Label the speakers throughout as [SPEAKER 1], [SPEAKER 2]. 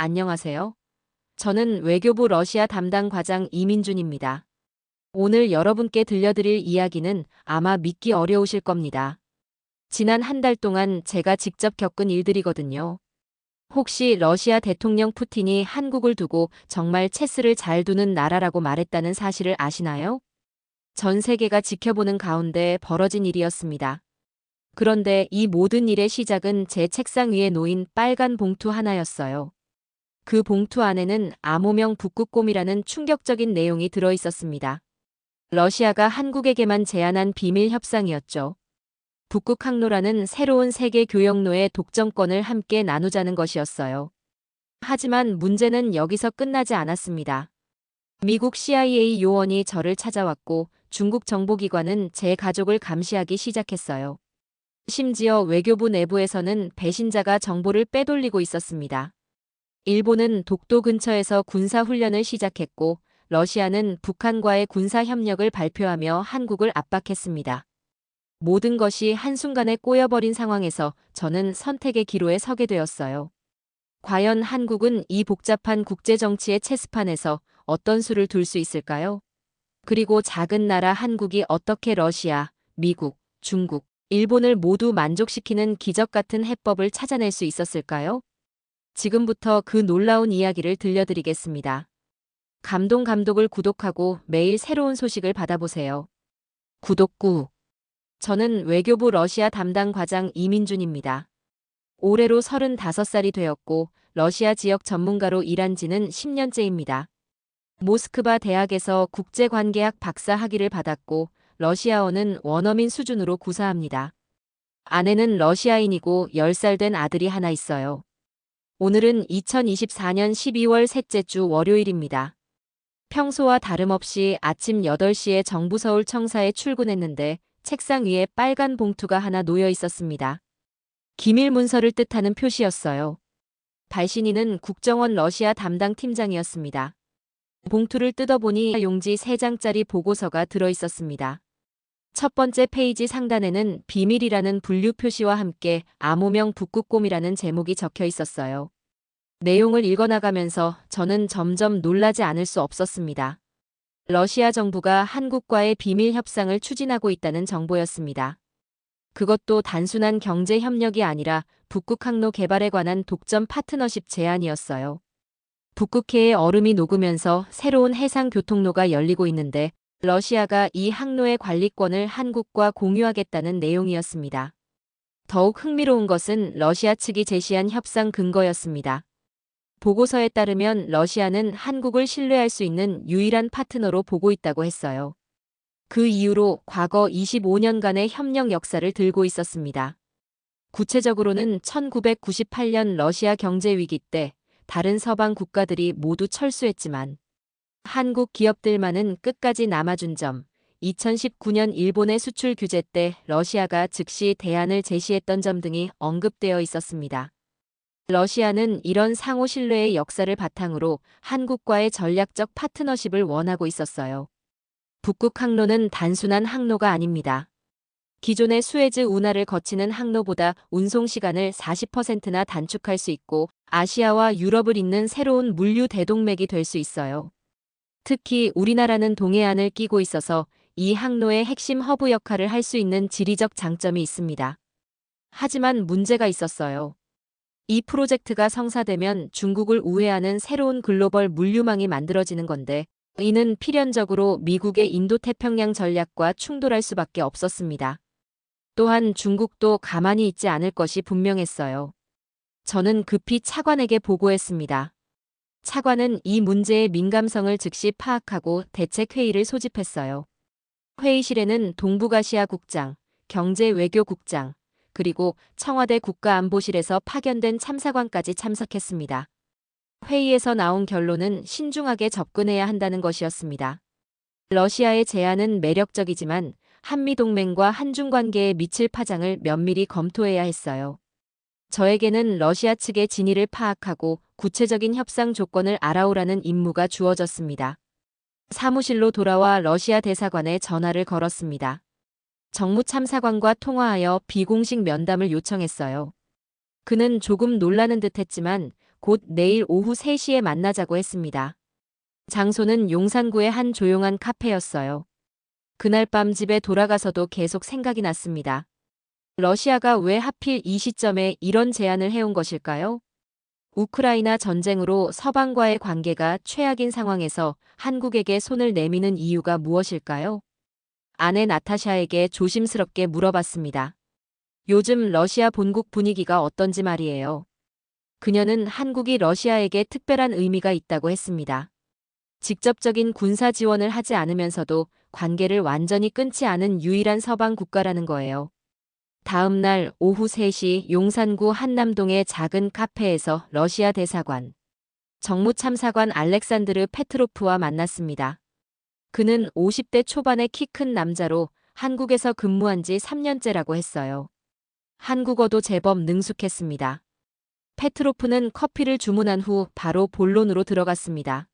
[SPEAKER 1] 안녕하세요. 저는 외교부 러시아 담당 과장 이민준입니다. 오늘 여러분께 들려드릴 이야기는 아마 믿기 어려우실 겁니다. 지난 한 달 동안 제가 직접 겪은 일들이거든요. 혹시 러시아 대통령 푸틴이 한국을 두고 정말 체스를 잘 두는 나라라고 말했다는 사실을 아시나요? 전 세계가 지켜보는 가운데 벌어진 일이었습니다. 그런데 이 모든 일의 시작은 제 책상 위에 놓인 빨간 봉투 하나였어요. 그 봉투 안에는 암호명 북극곰이라는 충격적인 내용이 들어 있었습니다. 러시아가 한국에게만 제안한 비밀 협상이었죠. 북극항로라는 새로운 세계 교역로의 독점권을 함께 나누자는 것이었어요. 하지만 문제는 여기서 끝나지 않았습니다. 미국 CIA 요원이 저를 찾아왔고 중국 정보기관은 제 가족을 감시하기 시작했어요. 심지어 외교부 내부에서는 배신자가 정보를 빼돌리고 있었습니다. 일본은 독도 근처에서 군사훈련을 시작했고 러시아는 북한과의 군사협력을 발표하며 한국을 압박했습니다. 모든 것이 한순간에 꼬여버린 상황에서 저는 선택의 기로에 서게 되었어요. 과연 한국은 이 복잡한 국제정치의 체스판에서 어떤 수를 둘 수 있을까요? 그리고 작은 나라 한국이 어떻게 러시아, 미국, 중국, 일본을 모두 만족시키는 기적 같은 해법을 찾아낼 수 있었을까요? 지금부터 그 놀라운 이야기를 들려드리겠습니다. 감독을 구독하고 매일 새로운 소식을 받아보세요. 구독 꾹. 저는 외교부 러시아 담당 과장 이민준입니다. 올해로 35살이 되었고 러시아 지역 전문가로 일한 지는 10년째입니다. 모스크바 대학에서 국제관계학 박사 학위를 받았고 러시아어는 원어민 수준으로 구사합니다. 아내는 러시아인이고 10살 된 아들이 하나 있어요. 오늘은 2024년 12월 셋째 주 월요일입니다. 평소와 다름없이 아침 8시에 정부 서울 청사에 출근했는데 책상 위에 빨간 봉투가 하나 놓여 있었습니다. 기밀 문서를 뜻하는 표시였어요. 발신인은 국정원 러시아 담당 팀장이었습니다. 봉투를 뜯어보니 용지 3장짜리 보고서가 들어 있었습니다. 첫 번째 페이지 상단에는 비밀이라는 분류 표시와 함께 암호명 북극곰이라는 제목이 적혀 있었어요. 내용을 읽어나가면서 저는 점점 놀라지 않을 수 없었습니다. 러시아 정부가 한국과의 비밀 협상을 추진하고 있다는 정보였습니다. 그것도 단순한 경제 협력이 아니라 북극항로 개발에 관한 독점 파트너십 제안이었어요. 북극해의 얼음이 녹으면서 새로운 해상 교통로가 열리고 있는데 러시아가 이 항로의 관리권을 한국과 공유하겠다는 내용이었습니다. 더욱 흥미로운 것은 러시아 측이 제시한 협상 근거였습니다. 보고서에 따르면 러시아는 한국을 신뢰할 수 있는 유일한 파트너로 보고 있다고 했어요. 그 이후로 과거 25년간의 협력 역사를 들고 있었습니다. 구체적으로는 1998년 러시아 경제 위기 때 다른 서방 국가들이 모두 철수했지만 한국 기업들만은 끝까지 남아준 점, 2019년 일본의 수출 규제 때 러시아가 즉시 대안을 제시했던 점 등이 언급되어 있었습니다. 러시아는 이런 상호 신뢰의 역사를 바탕으로 한국과의 전략적 파트너십을 원하고 있었어요. 북극 항로는 단순한 항로가 아닙니다. 기존의 수에즈 운하를 거치는 항로보다 운송 시간을 40%나 단축할 수 있고 아시아와 유럽을 잇는 새로운 물류 대동맥이 될 수 있어요. 특히 우리나라는 동해안을 끼고 있어서 이 항로의 핵심 허브 역할을 할 수 있는 지리적 장점이 있습니다. 하지만 문제가 있었어요. 이 프로젝트가 성사되면 중국을 우회하는 새로운 글로벌 물류망이 만들어지는 건데 이는 필연적으로 미국의 인도태평양 전략과 충돌할 수밖에 없었습니다. 또한 중국도 가만히 있지 않을 것이 분명했어요. 저는 급히 차관에게 보고했습니다. 차관은 이 문제의 민감성을 즉시 파악하고 대책회의를 소집했어요. 회의실에는 동북아시아 국장, 경제외교국장, 그리고 청와대 국가안보실에서 파견된 참사관까지 참석했습니다. 회의에서 나온 결론은 신중하게 접근해야 한다는 것이었습니다. 러시아의 제안은 매력적이지만 한미동맹과 한중관계에 미칠 파장을 면밀히 검토해야 했어요. 저에게는 러시아 측의 진위를 파악하고 구체적인 협상 조건을 알아오라는 임무가 주어졌습니다. 사무실로 돌아와 러시아 대사관에 전화를 걸었습니다. 정무참사관과 통화하여 비공식 면담을 요청했어요. 그는 조금 놀라는 듯했지만 곧 내일 오후 3시에 만나자고 했습니다. 장소는 용산구의 한 조용한 카페였어요. 그날 밤 집에 돌아가서도 계속 생각이 났습니다. 러시아가 왜 하필 이 시점에 이런 제안을 해온 것일까요? 우크라이나 전쟁으로 서방과의 관계가 최악인 상황에서 한국에게 손을 내미는 이유가 무엇일까요? 아내 나타샤에게 조심스럽게 물어봤습니다. 요즘 러시아 본국 분위기가 어떤지 말이에요. 그녀는 한국이 러시아에게 특별한 의미가 있다고 했습니다. 직접적인 군사 지원을 하지 않으면서도 관계를 완전히 끊지 않은 유일한 서방 국가라는 거예요. 다음 날 오후 3시 용산구 한남동의 작은 카페에서 러시아 대사관, 정무참사관 알렉산드르 페트로프와 만났습니다. 그는 50대 초반의 키 큰 남자로 한국에서 근무한 지 3년째라고 했어요. 한국어도 제법 능숙했습니다. 페트로프는 커피를 주문한 후 바로 본론으로 들어갔습니다.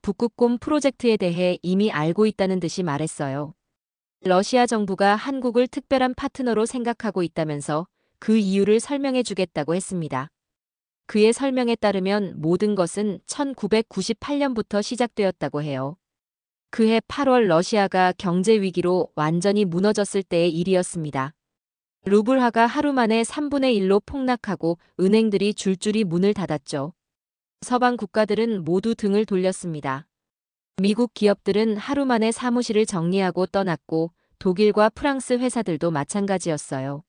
[SPEAKER 1] 북극곰 프로젝트에 대해 이미 알고 있다는 듯이 말했어요. 러시아 정부가 한국을 특별한 파트너로 생각하고 있다면서 그 이유를 설명해 주겠다고 했습니다. 그의 설명에 따르면 모든 것은 1998년부터 시작되었다고 해요. 그해 8월 러시아가 경제 위기로 완전히 무너졌을 때의 일이었습니다. 루블화가 하루 만에 3분의 1로 폭락하고 은행들이 줄줄이 문을 닫았죠. 서방 국가들은 모두 등을 돌렸습니다. 미국 기업들은 하루 만에 사무실을 정리하고 떠났고 독일과 프랑스 회사들도 마찬가지였어요.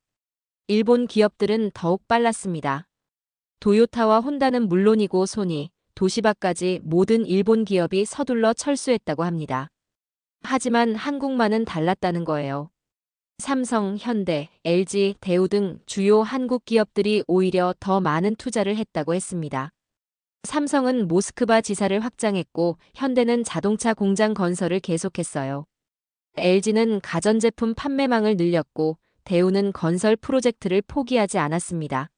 [SPEAKER 1] 일본 기업들은 더욱 빨랐습니다. 도요타와 혼다는 물론이고 소니, 도시바까지 모든 일본 기업이 서둘러 철수했다고 합니다. 하지만 한국만은 달랐다는 거예요. 삼성, 현대, LG, 대우 등 주요 한국 기업들이 오히려 더 많은 투자를 했다고 했습니다. 삼성은 모스크바 지사를 확장했고 현대는 자동차 공장 건설을 계속했어요. LG는 가전제품 판매망을 늘렸고 대우는 건설 프로젝트를 포기하지 않았습니다.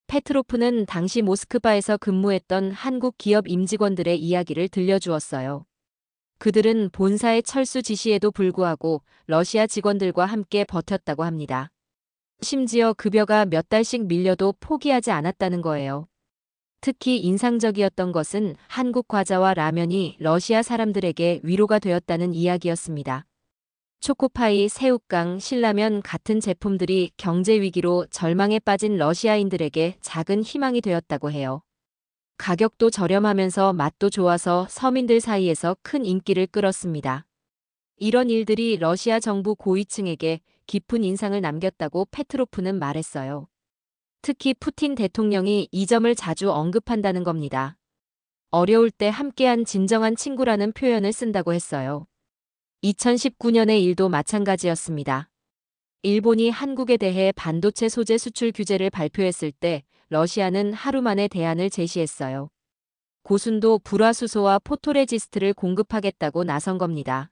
[SPEAKER 1] 페트로프는 당시 모스크바에서 근무했던 한국 기업 임직원들의 이야기를 들려주었어요. 그들은 본사의 철수 지시에도 불구하고 러시아 직원들과 함께 버텼다고 합니다. 심지어 급여가 몇 달씩 밀려도 포기하지 않았다는 거예요. 특히 인상적이었던 것은 한국 과자와 라면이 러시아 사람들에게 위로가 되었다는 이야기였습니다. 초코파이, 새우깡, 신라면 같은 제품들이 경제 위기로 절망에 빠진 러시아인들에게 작은 희망이 되었다고 해요. 가격도 저렴하면서 맛도 좋아서 서민들 사이에서 큰 인기를 끌었습니다. 이런 일들이 러시아 정부 고위층에게 깊은 인상을 남겼다고 페트로프는 말했어요. 특히 푸틴 대통령이 이 점을 자주 언급한다는 겁니다. 어려울 때 함께한 진정한 친구라는 표현을 쓴다고 했어요. 2019년의 일도 마찬가지였습니다. 일본이 한국에 대해 반도체 소재 수출 규제를 발표했을 때 러시아는 하루 만에 대안을 제시했어요. 고순도 불화수소와 포토레지스트를 공급하겠다고 나선 겁니다.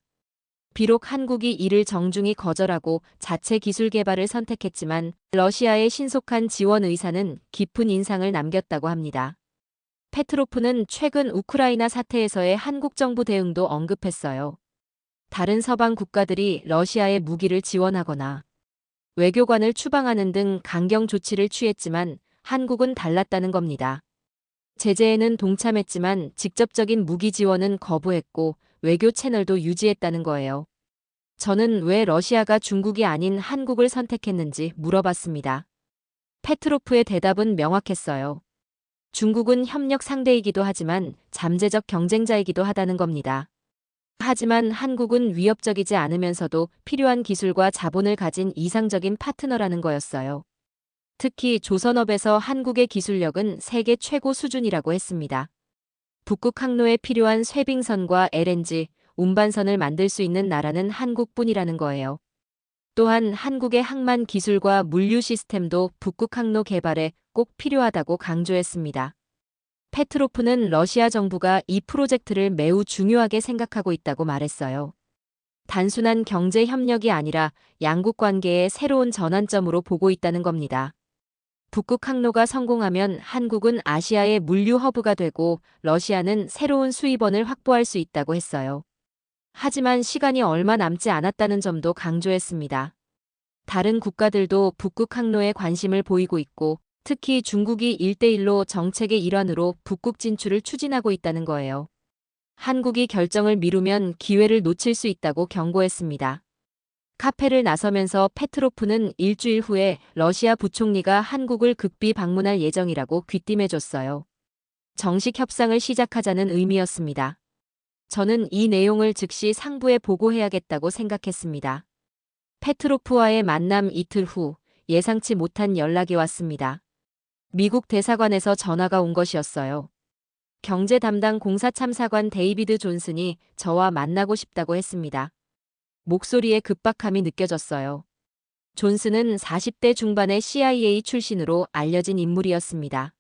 [SPEAKER 1] 비록 한국이 이를 정중히 거절하고 자체 기술 개발을 선택했지만 러시아의 신속한 지원 의사는 깊은 인상을 남겼다고 합니다. 페트로프는 최근 우크라이나 사태에서의 한국 정부 대응도 언급했어요. 다른 서방 국가들이 러시아에 무기를 지원하거나 외교관을 추방하는 등 강경 조치를 취했지만 한국은 달랐다는 겁니다. 제재에는 동참했지만 직접적인 무기 지원은 거부했고 외교 채널도 유지했다는 거예요. 저는 왜 러시아가 중국이 아닌 한국을 선택했는지 물어봤습니다. 페트로프의 대답은 명확했어요. 중국은 협력 상대이기도 하지만 잠재적 경쟁자이기도 하다는 겁니다. 하지만 한국은 위협적이지 않으면서도 필요한 기술과 자본을 가진 이상적인 파트너라는 거였어요. 특히 조선업에서 한국의 기술력은 세계 최고 수준이라고 했습니다. 북극 항로에 필요한 쇄빙선과 LNG, 운반선을 만들 수 있는 나라는 한국뿐이라는 거예요. 또한 한국의 항만 기술과 물류 시스템도 북극 항로 개발에 꼭 필요하다고 강조했습니다. 페트로프는 러시아 정부가 이 프로젝트를 매우 중요하게 생각하고 있다고 말했어요. 단순한 경제 협력이 아니라 양국 관계의 새로운 전환점으로 보고 있다는 겁니다. 북극 항로가 성공하면 한국은 아시아의 물류 허브가 되고 러시아는 새로운 수입원을 확보할 수 있다고 했어요. 하지만 시간이 얼마 남지 않았다는 점도 강조했습니다. 다른 국가들도 북극 항로에 관심을 보이고 있고 특히 중국이 1대1로 정책의 일환으로 북극 진출을 추진하고 있다는 거예요. 한국이 결정을 미루면 기회를 놓칠 수 있다고 경고했습니다. 카페를 나서면서 페트로프는 일주일 후에 러시아 부총리가 한국을 극비 방문할 예정이라고 귀띔해줬어요. 정식 협상을 시작하자는 의미였습니다. 저는 이 내용을 즉시 상부에 보고해야겠다고 생각했습니다. 페트로프와의 만남 이틀 후 예상치 못한 연락이 왔습니다. 미국 대사관에서 전화가 온 것이었어요. 경제 담당 공사참사관 데이비드 존슨이 저와 만나고 싶다고 했습니다. 목소리에 급박함이 느껴졌어요. 존슨은 40대 중반의 CIA 출신으로 알려진 인물이었습니다.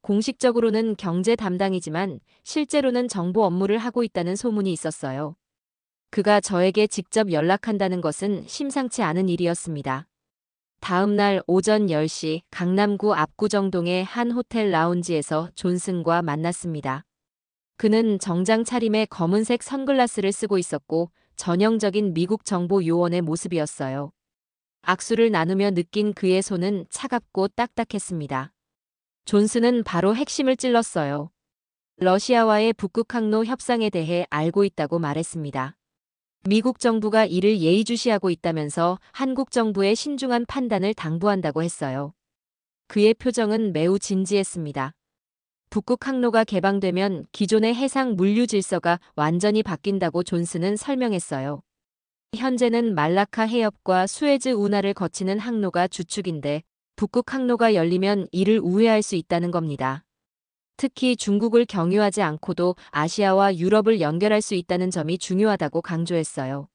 [SPEAKER 1] 공식적으로는 경제 담당이지만 실제로는 정보 업무를 하고 있다는 소문이 있었어요. 그가 저에게 직접 연락한다는 것은 심상치 않은 일이었습니다. 다음 날 오전 10시 강남구 압구정동의 한 호텔 라운지에서 존슨과 만났습니다. 그는 정장 차림에 검은색 선글라스를 쓰고 있었고 전형적인 미국 정보 요원의 모습이었어요. 악수를 나누며 느낀 그의 손은 차갑고 딱딱했습니다. 존슨은 바로 핵심을 찔렀어요. 러시아와의 북극 항로 협상에 대해 알고 있다고 말했습니다. 미국 정부가 이를 예의주시하고 있다면서 한국 정부의 신중한 판단을 당부한다고 했어요. 그의 표정은 매우 진지했습니다. 북극 항로가 개방되면 기존의 해상 물류 질서가 완전히 바뀐다고 존슨은 설명했어요. 현재는 말라카 해협과 수에즈 운하를 거치는 항로가 주축인데 북극 항로가 열리면 이를 우회할 수 있다는 겁니다. 특히 중국을 경유하지 않고도 아시아와 유럽을 연결할 수 있다는 점이 중요하다고 강조했어요.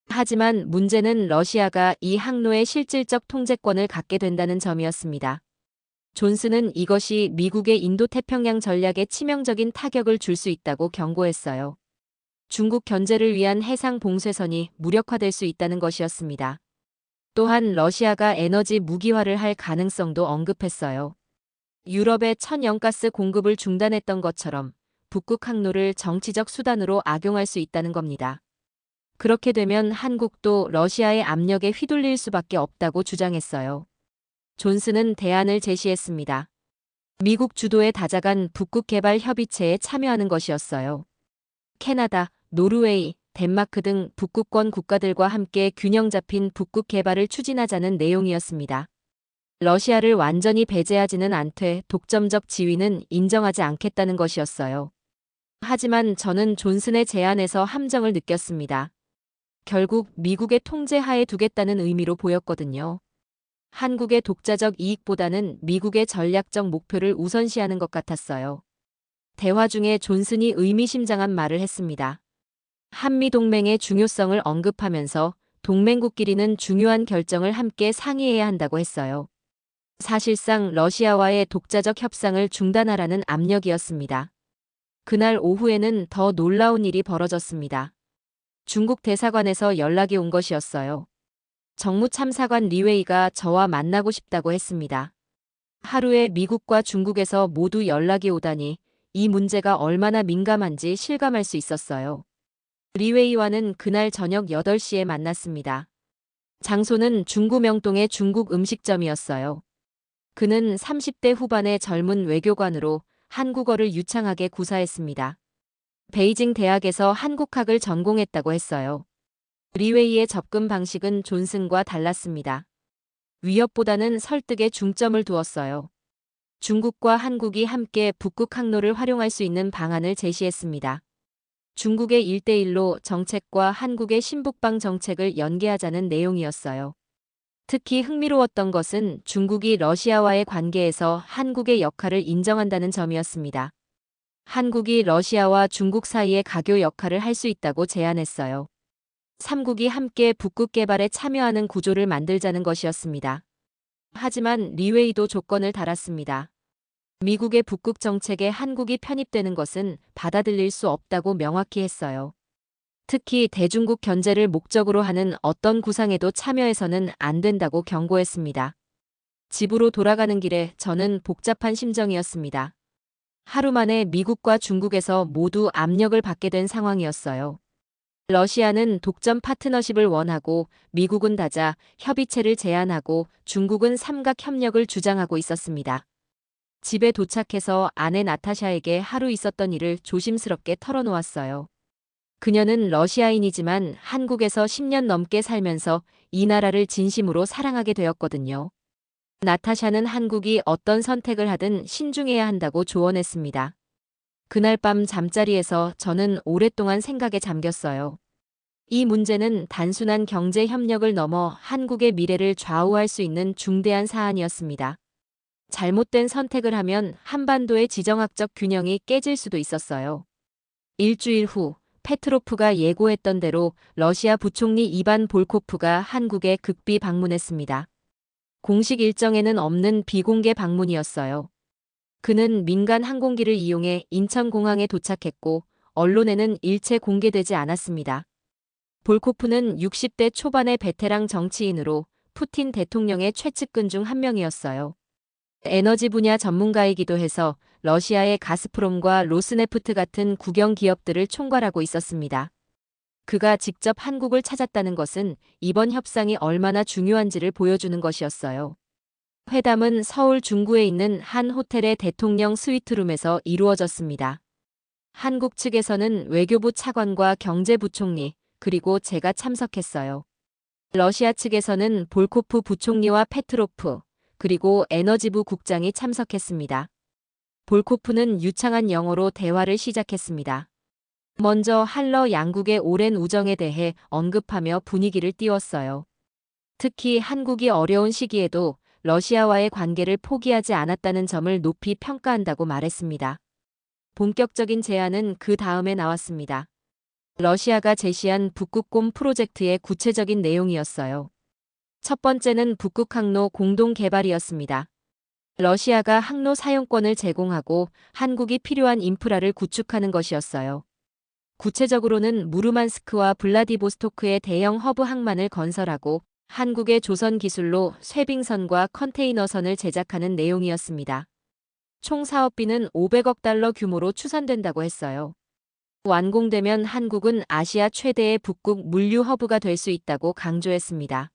[SPEAKER 1] 하지만 문제는 러시아가 이 항로의 실질적 통제권을 갖게 된다는 점이었습니다. 존슨은 이것이 미국의 인도태평양 전략에 치명적인 타격을 줄 수 있다고 경고했어요. 중국 견제를 위한 해상 봉쇄선이 무력화될 수 있다는 것이었습니다. 또한 러시아가 에너지 무기화를 할 가능성도 언급했어요. 유럽의 천연가스 공급을 중단했던 것처럼 북극 항로를 정치적 수단으로 악용할 수 있다는 겁니다. 그렇게 되면 한국도 러시아의 압력에 휘둘릴 수밖에 없다고 주장했어요. 존슨은 대안을 제시했습니다. 미국 주도의 다자간 북극 개발 협의체에 참여하는 것이었어요. 캐나다, 노르웨이, 덴마크 등 북극권 국가들과 함께 균형 잡힌 북극 개발을 추진하자는 내용이었습니다. 러시아를 완전히 배제하지는 않되 독점적 지위는 인정하지 않겠다는 것이었어요. 하지만 저는 존슨의 제안에서 함정을 느꼈습니다. 결국 미국의 통제 하에 두겠다는 의미로 보였거든요. 한국의 독자적 이익보다는 미국의 전략적 목표를 우선시하는 것 같았어요. 대화 중에 존슨이 의미심장한 말을 했습니다. 한미동맹의 중요성을 언급하면서 동맹국끼리는 중요한 결정을 함께 상의해야 한다고 했어요. 사실상 러시아와의 독자적 협상을 중단하라는 압력이었습니다. 그날 오후에는 더 놀라운 일이 벌어졌습니다. 중국 대사관에서 연락이 온 것이었어요. 정무참사관 리웨이가 저와 만나고 싶다고 했습니다. 하루에 미국과 중국에서 모두 연락이 오다니 이 문제가 얼마나 민감한지 실감할 수 있었어요. 리웨이와는 그날 저녁 8시에 만났습니다. 장소는 중구 명동의 중국 음식점이었어요. 그는 30대 후반의 젊은 외교관으로 한국어를 유창하게 구사했습니다. 베이징 대학에서 한국학을 전공했다고 했어요. 리웨이의 접근 방식은 존슨과 달랐습니다. 위협보다는 설득에 중점을 두었어요. 중국과 한국이 함께 북극 항로를 활용할 수 있는 방안을 제시했습니다. 중국의 1대1로 정책과 한국의 신북방 정책을 연계하자는 내용이었어요. 특히 흥미로웠던 것은 중국이 러시아와의 관계에서 한국의 역할을 인정한다는 점이었습니다. 한국이 러시아와 중국 사이의 가교 역할을 할 수 있다고 제안했어요. 3국이 함께 북극 개발에 참여하는 구조를 만들자는 것이었습니다. 하지만 리웨이도 조건을 달았습니다. 미국의 북극 정책에 한국이 편입되는 것은 받아들일 수 없다고 명확히 했어요. 특히 대중국 견제를 목적으로 하는 어떤 구상에도 참여해서는 안 된다고 경고했습니다. 집으로 돌아가는 길에 저는 복잡한 심정이었습니다. 하루 만에 미국과 중국에서 모두 압력을 받게 된 상황이었어요. 러시아는 독점 파트너십을 원하고 미국은 다자 협의체를 제안하고 중국은 삼각 협력을 주장하고 있었습니다. 집에 도착해서 아내 나타샤에게 하루 있었던 일을 조심스럽게 털어놓았어요. 그녀는 러시아인이지만 한국에서 10년 넘게 살면서 이 나라를 진심으로 사랑하게 되었거든요. 나타샤는 한국이 어떤 선택을 하든 신중해야 한다고 조언했습니다. 그날 밤 잠자리에서 저는 오랫동안 생각에 잠겼어요. 이 문제는 단순한 경제 협력을 넘어 한국의 미래를 좌우할 수 있는 중대한 사안이었습니다. 잘못된 선택을 하면 한반도의 지정학적 균형이 깨질 수도 있었어요. 일주일 후 페트로프가 예고했던 대로 러시아 부총리 이반 볼코프가 한국에 극비 방문했습니다. 공식 일정에는 없는 비공개 방문이었어요. 그는 민간 항공기를 이용해 인천공항에 도착했고 언론에는 일체 공개되지 않았습니다. 볼코프는 60대 초반의 베테랑 정치인으로 푸틴 대통령의 최측근 중 한 명이었어요. 에너지 분야 전문가이기도 해서 러시아의 가스프롬과 로스네프트 같은 국영 기업들을 총괄하고 있었습니다. 그가 직접 한국을 찾았다는 것은 이번 협상이 얼마나 중요한지를 보여주는 것이었어요. 회담은 서울 중구에 있는 한 호텔의 대통령 스위트룸에서 이루어졌습니다. 한국 측에서는 외교부 차관과 경제부총리, 그리고 제가 참석했어요. 러시아 측에서는 볼코프 부총리와 페트로프, 그리고 에너지부 국장이 참석했습니다. 볼코프는 유창한 영어로 대화를 시작했습니다. 먼저 한러 양국의 오랜 우정에 대해 언급하며 분위기를 띄웠어요. 특히 한국이 어려운 시기에도 러시아와의 관계를 포기하지 않았다는 점을 높이 평가한다고 말했습니다. 본격적인 제안은 그 다음에 나왔습니다. 러시아가 제시한 북극곰 프로젝트의 구체적인 내용이었어요. 첫 번째는 북극 항로 공동 개발이었습니다. 러시아가 항로 사용권을 제공하고 한국이 필요한 인프라를 구축하는 것이었어요. 구체적으로는 무르만스크와 블라디보스토크의 대형 허브 항만을 건설하고 한국의 조선 기술로 쇄빙선과 컨테이너선을 제작하는 내용이었습니다. 총 사업비는 500억 달러 규모로 추산된다고 했어요. 완공되면 한국은 아시아 최대의 북극 물류 허브가 될 수 있다고 강조했습니다.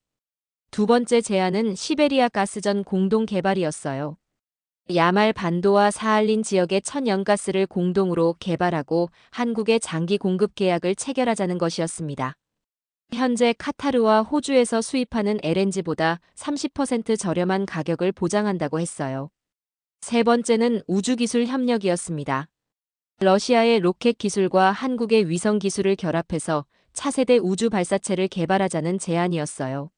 [SPEAKER 1] 두 번째 제안은 시베리아 가스전 공동 개발이었어요. 야말 반도와 사할린 지역의 천연가스를 공동으로 개발하고 한국의 장기 공급 계약을 체결하자는 것이었습니다. 현재 카타르와 호주에서 수입하는 LNG보다 30% 저렴한 가격을 보장한다고 했어요. 세 번째는 우주기술 협력이었습니다. 러시아의 로켓 기술과 한국의 위성 기술을 결합해서 차세대 우주 발사체를 개발하자는 제안이었어요.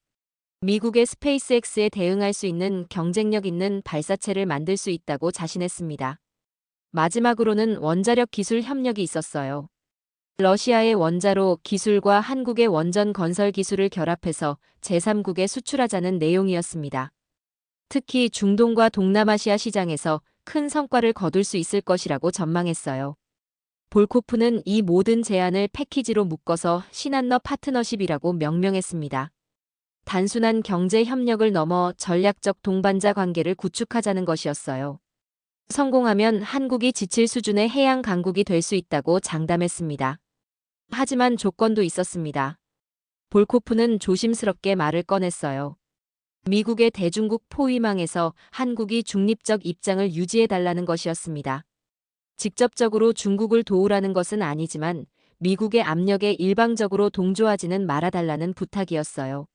[SPEAKER 1] 미국의 스페이스X에 대응할 수 있는 경쟁력 있는 발사체를 만들 수 있다고 자신했습니다. 마지막으로는 원자력 기술 협력이 있었어요. 러시아의 원자로 기술과 한국의 원전 건설 기술을 결합해서 제3국에 수출하자는 내용이었습니다. 특히 중동과 동남아시아 시장에서 큰 성과를 거둘 수 있을 것이라고 전망했어요. 볼코프는 이 모든 제안을 패키지로 묶어서 신한러 파트너십이라고 명명했습니다. 단순한 경제 협력을 넘어 전략적 동반자 관계를 구축하자는 것이었어요. 성공하면 한국이 지칠 수준의 해양 강국이 될 수 있다고 장담했습니다. 하지만 조건도 있었습니다. 볼코프는 조심스럽게 말을 꺼냈어요. 미국의 대중국 포위망에서 한국이 중립적 입장을 유지해달라는 것이었습니다. 직접적으로 중국을 도우라는 것은 아니지만 미국의 압력에 일방적으로 동조하지는 말아달라는 부탁이었어요.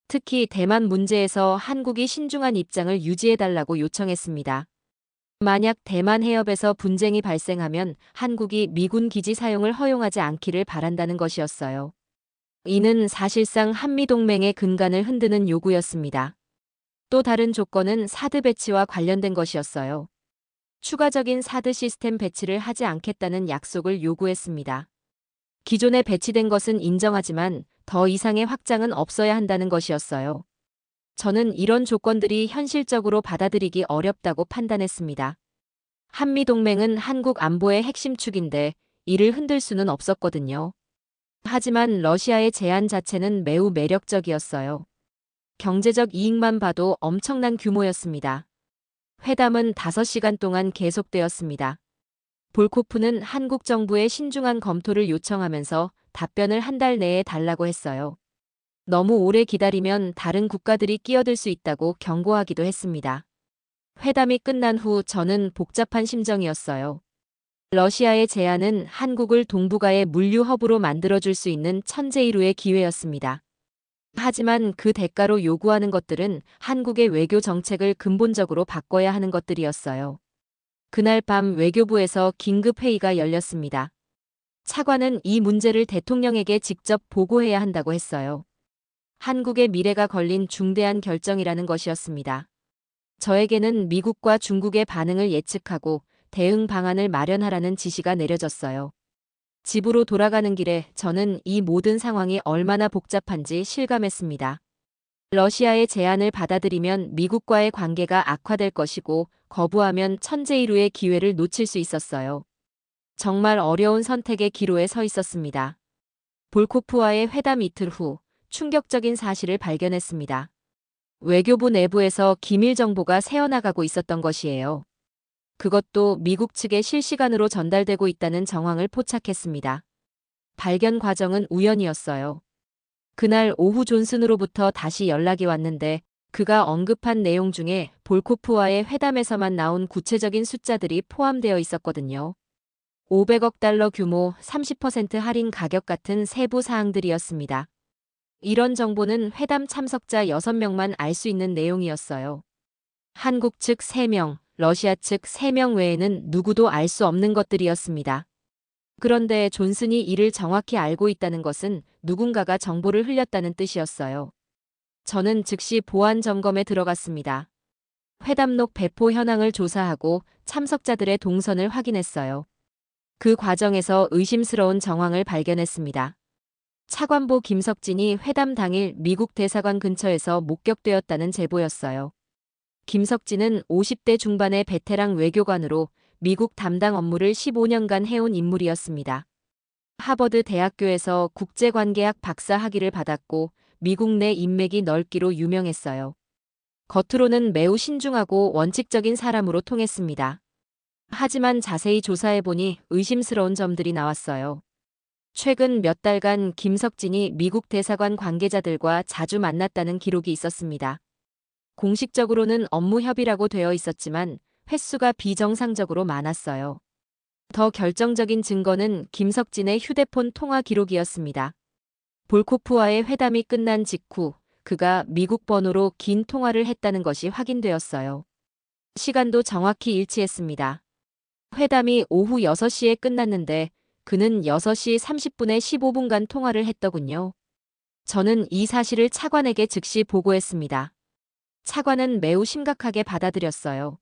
[SPEAKER 1] 특히 대만 문제에서 한국이 신중한 입장을 유지해달라고 요청했습니다. 만약 대만 해협에서 분쟁이 발생하면 한국이 미군 기지 사용을 허용하지 않기를 바란다는 것이었어요. 이는 사실상 한미동맹의 근간을 흔드는 요구였습니다. 또 다른 조건은 사드 배치와 관련된 것이었어요. 추가적인 사드 시스템 배치를 하지 않겠다는 약속을 요구했습니다. 기존에 배치된 것은 인정하지만 더 이상의 확장은 없어야 한다는 것이었어요. 저는 이런 조건들이 현실적으로 받아들이기 어렵다고 판단했습니다. 한미동맹은 한국 안보의 핵심 축인데 이를 흔들 수는 없었거든요. 하지만 러시아의 제안 자체는 매우 매력적이었어요. 경제적 이익만 봐도 엄청난 규모였습니다. 회담은 5시간 동안 계속되었습니다. 볼코프는 한국 정부의 신중한 검토를 요청하면서 답변을 한 달 내에 달라고 했어요. 너무 오래 기다리면 다른 국가들이 끼어들 수 있다고 경고하기도 했습니다. 회담이 끝난 후 저는 복잡한 심정이었어요. 러시아의 제안은 한국을 동북아의 물류 허브로 만들어줄 수 있는 천재일우의 기회였습니다. 하지만 그 대가로 요구하는 것들은 한국의 외교 정책을 근본적으로 바꿔야 하는 것들이었어요. 그날 밤 외교부에서 긴급 회의가 열렸습니다. 차관은 이 문제를 대통령에게 직접 보고해야 한다고 했어요. 한국의 미래가 걸린 중대한 결정이라는 것이었습니다. 저에게는 미국과 중국의 반응을 예측하고 대응 방안을 마련하라는 지시가 내려졌어요. 집으로 돌아가는 길에 저는 이 모든 상황이 얼마나 복잡한지 실감했습니다. 러시아의 제안을 받아들이면 미국과의 관계가 악화될 것이고 거부하면 천재일우의 기회를 놓칠 수 있었어요. 정말 어려운 선택의 기로에 서 있었습니다. 볼코프와의 회담 이틀 후 충격적인 사실을 발견했습니다. 외교부 내부에서 기밀 정보가 새어나가고 있었던 것이에요. 그것도 미국 측에 실시간으로 전달되고 있다는 정황을 포착했습니다. 발견 과정은 우연이었어요. 그날 오후 존슨으로부터 다시 연락이 왔는데 그가 언급한 내용 중에 볼코프와의 회담에서만 나온 구체적인 숫자들이 포함되어 있었거든요. 500억 달러 규모 30% 할인 가격 같은 세부 사항들이었습니다. 이런 정보는 회담 참석자 6명만 알 수 있는 내용이었어요. 한국 측 3명, 러시아 측 3명 외에는 누구도 알 수 없는 것들이었습니다. 그런데 존슨이 이를 정확히 알고 있다는 것은 누군가가 정보를 흘렸다는 뜻이었어요. 저는 즉시 보안 점검에 들어갔습니다. 회담록 배포 현황을 조사하고 참석자들의 동선을 확인했어요. 그 과정에서 의심스러운 정황을 발견했습니다. 차관보 김석진이 회담 당일 미국 대사관 근처에서 목격되었다는 제보였어요. 김석진은 50대 중반의 베테랑 외교관으로 미국 담당 업무를 15년간 해온 인물이었습니다. 하버드 대학교에서 국제관계학 박사 학위를 받았고 미국 내 인맥이 넓기로 유명했어요. 겉으로는 매우 신중하고 원칙적인 사람으로 통했습니다. 하지만 자세히 조사해보니 의심스러운 점들이 나왔어요. 최근 몇 달간 김석진이 미국 대사관 관계자들과 자주 만났다는 기록이 있었습니다. 공식적으로는 업무 협의라고 되어 있었지만 횟수가 비정상적으로 많았어요. 더 결정적인 증거는 김석진의 휴대폰 통화 기록이었습니다. 볼코프와의 회담이 끝난 직후 그가 미국 번호로 긴 통화를 했다는 것이 확인되었어요. 시간도 정확히 일치했습니다. 회담이 오후 6시에 끝났는데 그는 6시 30분에 15분간 통화를 했더군요. 저는 이 사실을 차관에게 즉시 보고했습니다. 차관은 매우 심각하게 받아들였어요.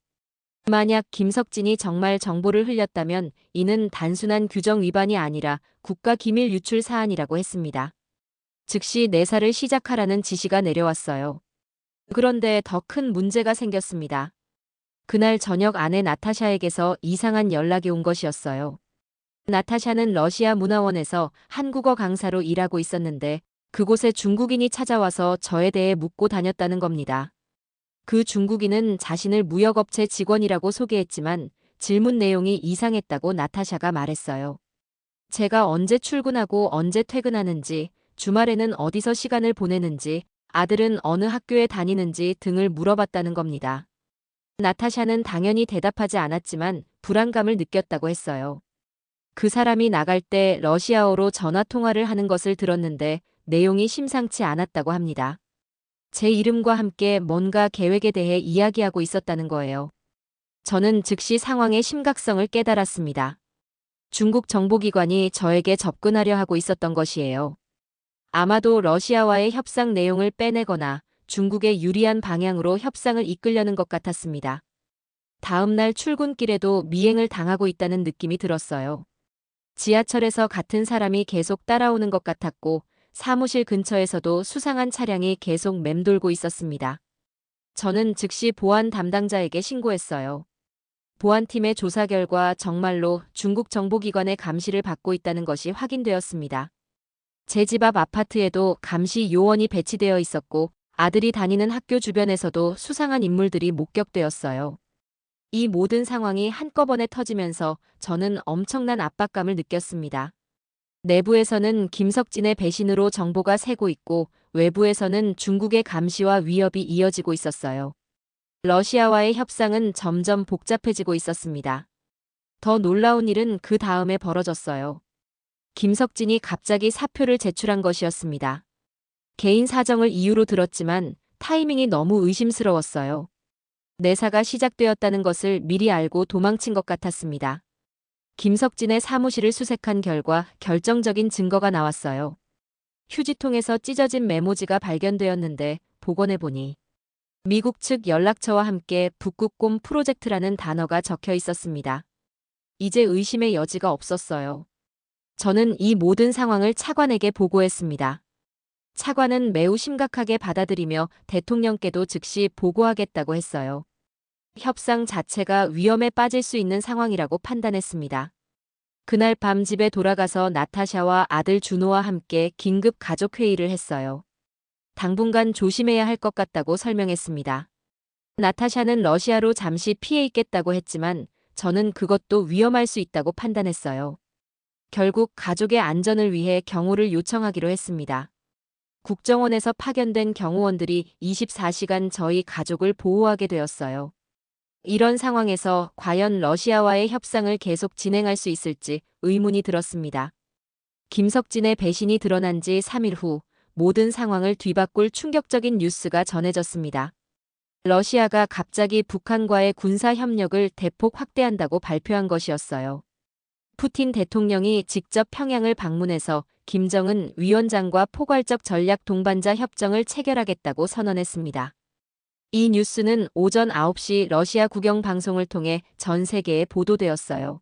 [SPEAKER 1] 만약 김석진이 정말 정보를 흘렸다면 이는 단순한 규정 위반이 아니라 국가기밀 유출 사안이라고 했습니다. 즉시 내사를 시작하라는 지시가 내려왔어요. 그런데 더 큰 문제가 생겼습니다. 그날 저녁 아내 나타샤에게서 이상한 연락이 온 것이었어요. 나타샤는 러시아 문화원에서 한국어 강사로 일하고 있었는데 그곳에 중국인이 찾아와서 저에 대해 묻고 다녔다는 겁니다. 그 중국인은 자신을 무역업체 직원이라고 소개했지만 질문 내용이 이상했다고 나타샤가 말했어요. 제가 언제 출근하고 언제 퇴근하는지, 주말에는 어디서 시간을 보내는지, 아들은 어느 학교에 다니는지 등을 물어봤다는 겁니다. 나타샤는 당연히 대답하지 않았지만 불안감을 느꼈다고 했어요. 그 사람이 나갈 때 러시아어로 전화통화를 하는 것을 들었는데 내용이 심상치 않았다고 합니다. 제 이름과 함께 뭔가 계획에 대해 이야기하고 있었다는 거예요. 저는 즉시 상황의 심각성을 깨달았습니다. 중국 정보기관이 저에게 접근하려 하고 있었던 것이에요. 아마도 러시아와의 협상 내용을 빼내거나 중국에 유리한 방향으로 협상을 이끌려는 것 같았습니다. 다음 날 출근길에도 미행을 당하고 있다는 느낌이 들었어요. 지하철에서 같은 사람이 계속 따라오는 것 같았고 사무실 근처에서도 수상한 차량이 계속 맴돌고 있었습니다. 저는 즉시 보안 담당자에게 신고했어요. 보안팀의 조사 결과 정말로 중국 정보기관의 감시를 받고 있다는 것이 확인되었습니다. 제 집 앞 아파트에도 감시 요원이 배치되어 있었고 아들이 다니는 학교 주변에서도 수상한 인물들이 목격되었어요. 이 모든 상황이 한꺼번에 터지면서 저는 엄청난 압박감을 느꼈습니다. 내부에서는 김석진의 배신으로 정보가 새고 있고 외부에서는 중국의 감시와 위협이 이어지고 있었어요. 러시아와의 협상은 점점 복잡해지고 있었습니다. 더 놀라운 일은 그 다음에 벌어졌어요. 김석진이 갑자기 사표를 제출한 것이었습니다. 개인 사정을 이유로 들었지만 타이밍이 너무 의심스러웠어요. 내사가 시작되었다는 것을 미리 알고 도망친 것 같았습니다. 김석진의 사무실을 수색한 결과 결정적인 증거가 나왔어요. 휴지통에서 찢어진 메모지가 발견되었는데 복원해보니 미국 측 연락처와 함께 북극곰 프로젝트라는 단어가 적혀 있었습니다. 이제 의심의 여지가 없었어요. 저는 이 모든 상황을 차관에게 보고했습니다. 차관은 매우 심각하게 받아들이며 대통령께도 즉시 보고하겠다고 했어요. 협상 자체가 위험에 빠질 수 있는 상황이라고 판단했습니다. 그날 밤 집에 돌아가서 나타샤와 아들 준호와 함께 긴급 가족회의를 했어요. 당분간 조심해야 할 것 같다고 설명했습니다. 나타샤는 러시아로 잠시 피해 있겠다고 했지만 저는 그것도 위험할 수 있다고 판단했어요. 결국 가족의 안전을 위해 경호를 요청하기로 했습니다. 국정원에서 파견된 경호원들이 24시간 저희 가족을 보호하게 되었어요. 이런 상황에서 과연 러시아와의 협상을 계속 진행할 수 있을지 의문이 들었습니다. 김석진의 배신이 드러난 지 3일 후 모든 상황을 뒤바꿀 충격적인 뉴스가 전해졌습니다. 러시아가 갑자기 북한과의 군사 협력을 대폭 확대한다고 발표한 것이었어요. 푸틴 대통령이 직접 평양을 방문해서 김정은 위원장과 포괄적 전략 동반자 협정을 체결하겠다고 선언했습니다. 이 뉴스는 오전 9시 러시아 국영 방송을 통해 전 세계에 보도되었어요.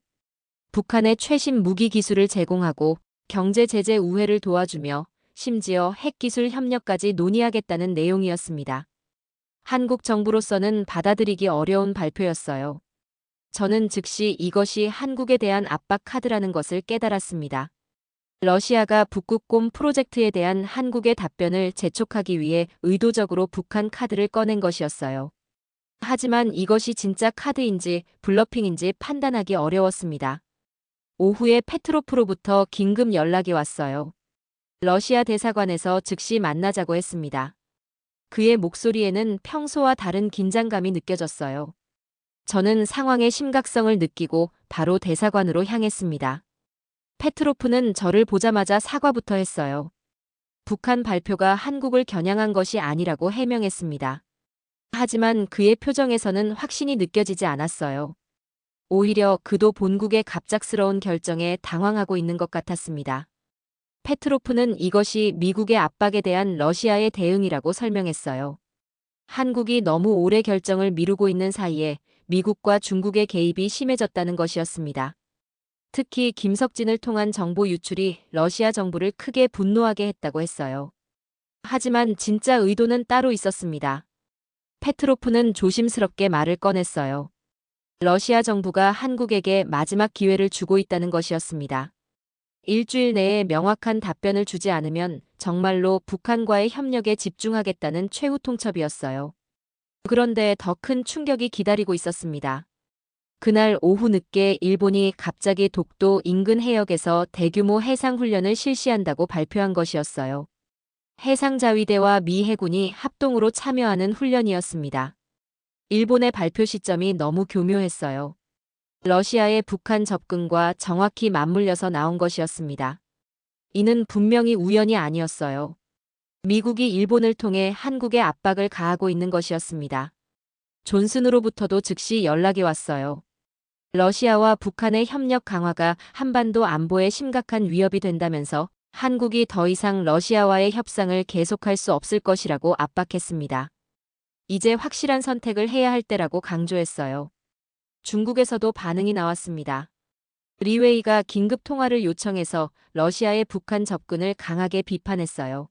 [SPEAKER 1] 북한의 최신 무기 기술을 제공하고 경제 제재 우회를 도와주며 심지어 핵기술 협력까지 논의하겠다는 내용이었습니다. 한국 정부로서는 받아들이기 어려운 발표였어요. 저는 즉시 이것이 한국에 대한 압박 카드라는 것을 깨달았습니다. 러시아가 북극곰 프로젝트에 대한 한국의 답변을 재촉하기 위해 의도적으로 북한 카드를 꺼낸 것이었어요. 하지만 이것이 진짜 카드인지 블러핑인지 판단하기 어려웠습니다. 오후에 페트로프로부터 긴급 연락이 왔어요. 러시아 대사관에서 즉시 만나자고 했습니다. 그의 목소리에는 평소와 다른 긴장감이 느껴졌어요. 저는 상황의 심각성을 느끼고 바로 대사관으로 향했습니다. 페트로프는 저를 보자마자 사과부터 했어요. 북한 발표가 한국을 겨냥한 것이 아니라고 해명했습니다. 하지만 그의 표정에서는 확신이 느껴지지 않았어요. 오히려 그도 본국의 갑작스러운 결정에 당황하고 있는 것 같았습니다. 페트로프는 이것이 미국의 압박에 대한 러시아의 대응이라고 설명했어요. 한국이 너무 오래 결정을 미루고 있는 사이에 미국과 중국의 개입이 심해졌다는 것이었습니다. 특히 김석진을 통한 정보 유출이 러시아 정부를 크게 분노하게 했다고 했어요. 하지만 진짜 의도는 따로 있었습니다. 페트로프는 조심스럽게 말을 꺼냈어요. 러시아 정부가 한국에게 마지막 기회를 주고 있다는 것이었습니다. 일주일 내에 명확한 답변을 주지 않으면 정말로 북한과의 협력에 집중하겠다는 최후 통첩이었어요. 그런데 더 큰 충격이 기다리고 있었습니다. 그날 오후 늦게 일본이 갑자기 독도 인근 해역에서 대규모 해상훈련을 실시한다고 발표한 것이었어요. 해상자위대와 미 해군이 합동으로 참여하는 훈련이었습니다. 일본의 발표 시점이 너무 교묘했어요. 러시아의 북한 접근과 정확히 맞물려서 나온 것이었습니다. 이는 분명히 우연이 아니었어요. 미국이 일본을 통해 한국에 압박을 가하고 있는 것이었습니다. 존슨으로부터도 즉시 연락이 왔어요. 러시아와 북한의 협력 강화가 한반도 안보에 심각한 위협이 된다면서 한국이 더 이상 러시아와의 협상을 계속할 수 없을 것이라고 압박했습니다. 이제 확실한 선택을 해야 할 때라고 강조했어요. 중국에서도 반응이 나왔습니다. 리웨이가 긴급 통화를 요청해서 러시아의 북한 접근을 강하게 비판했어요.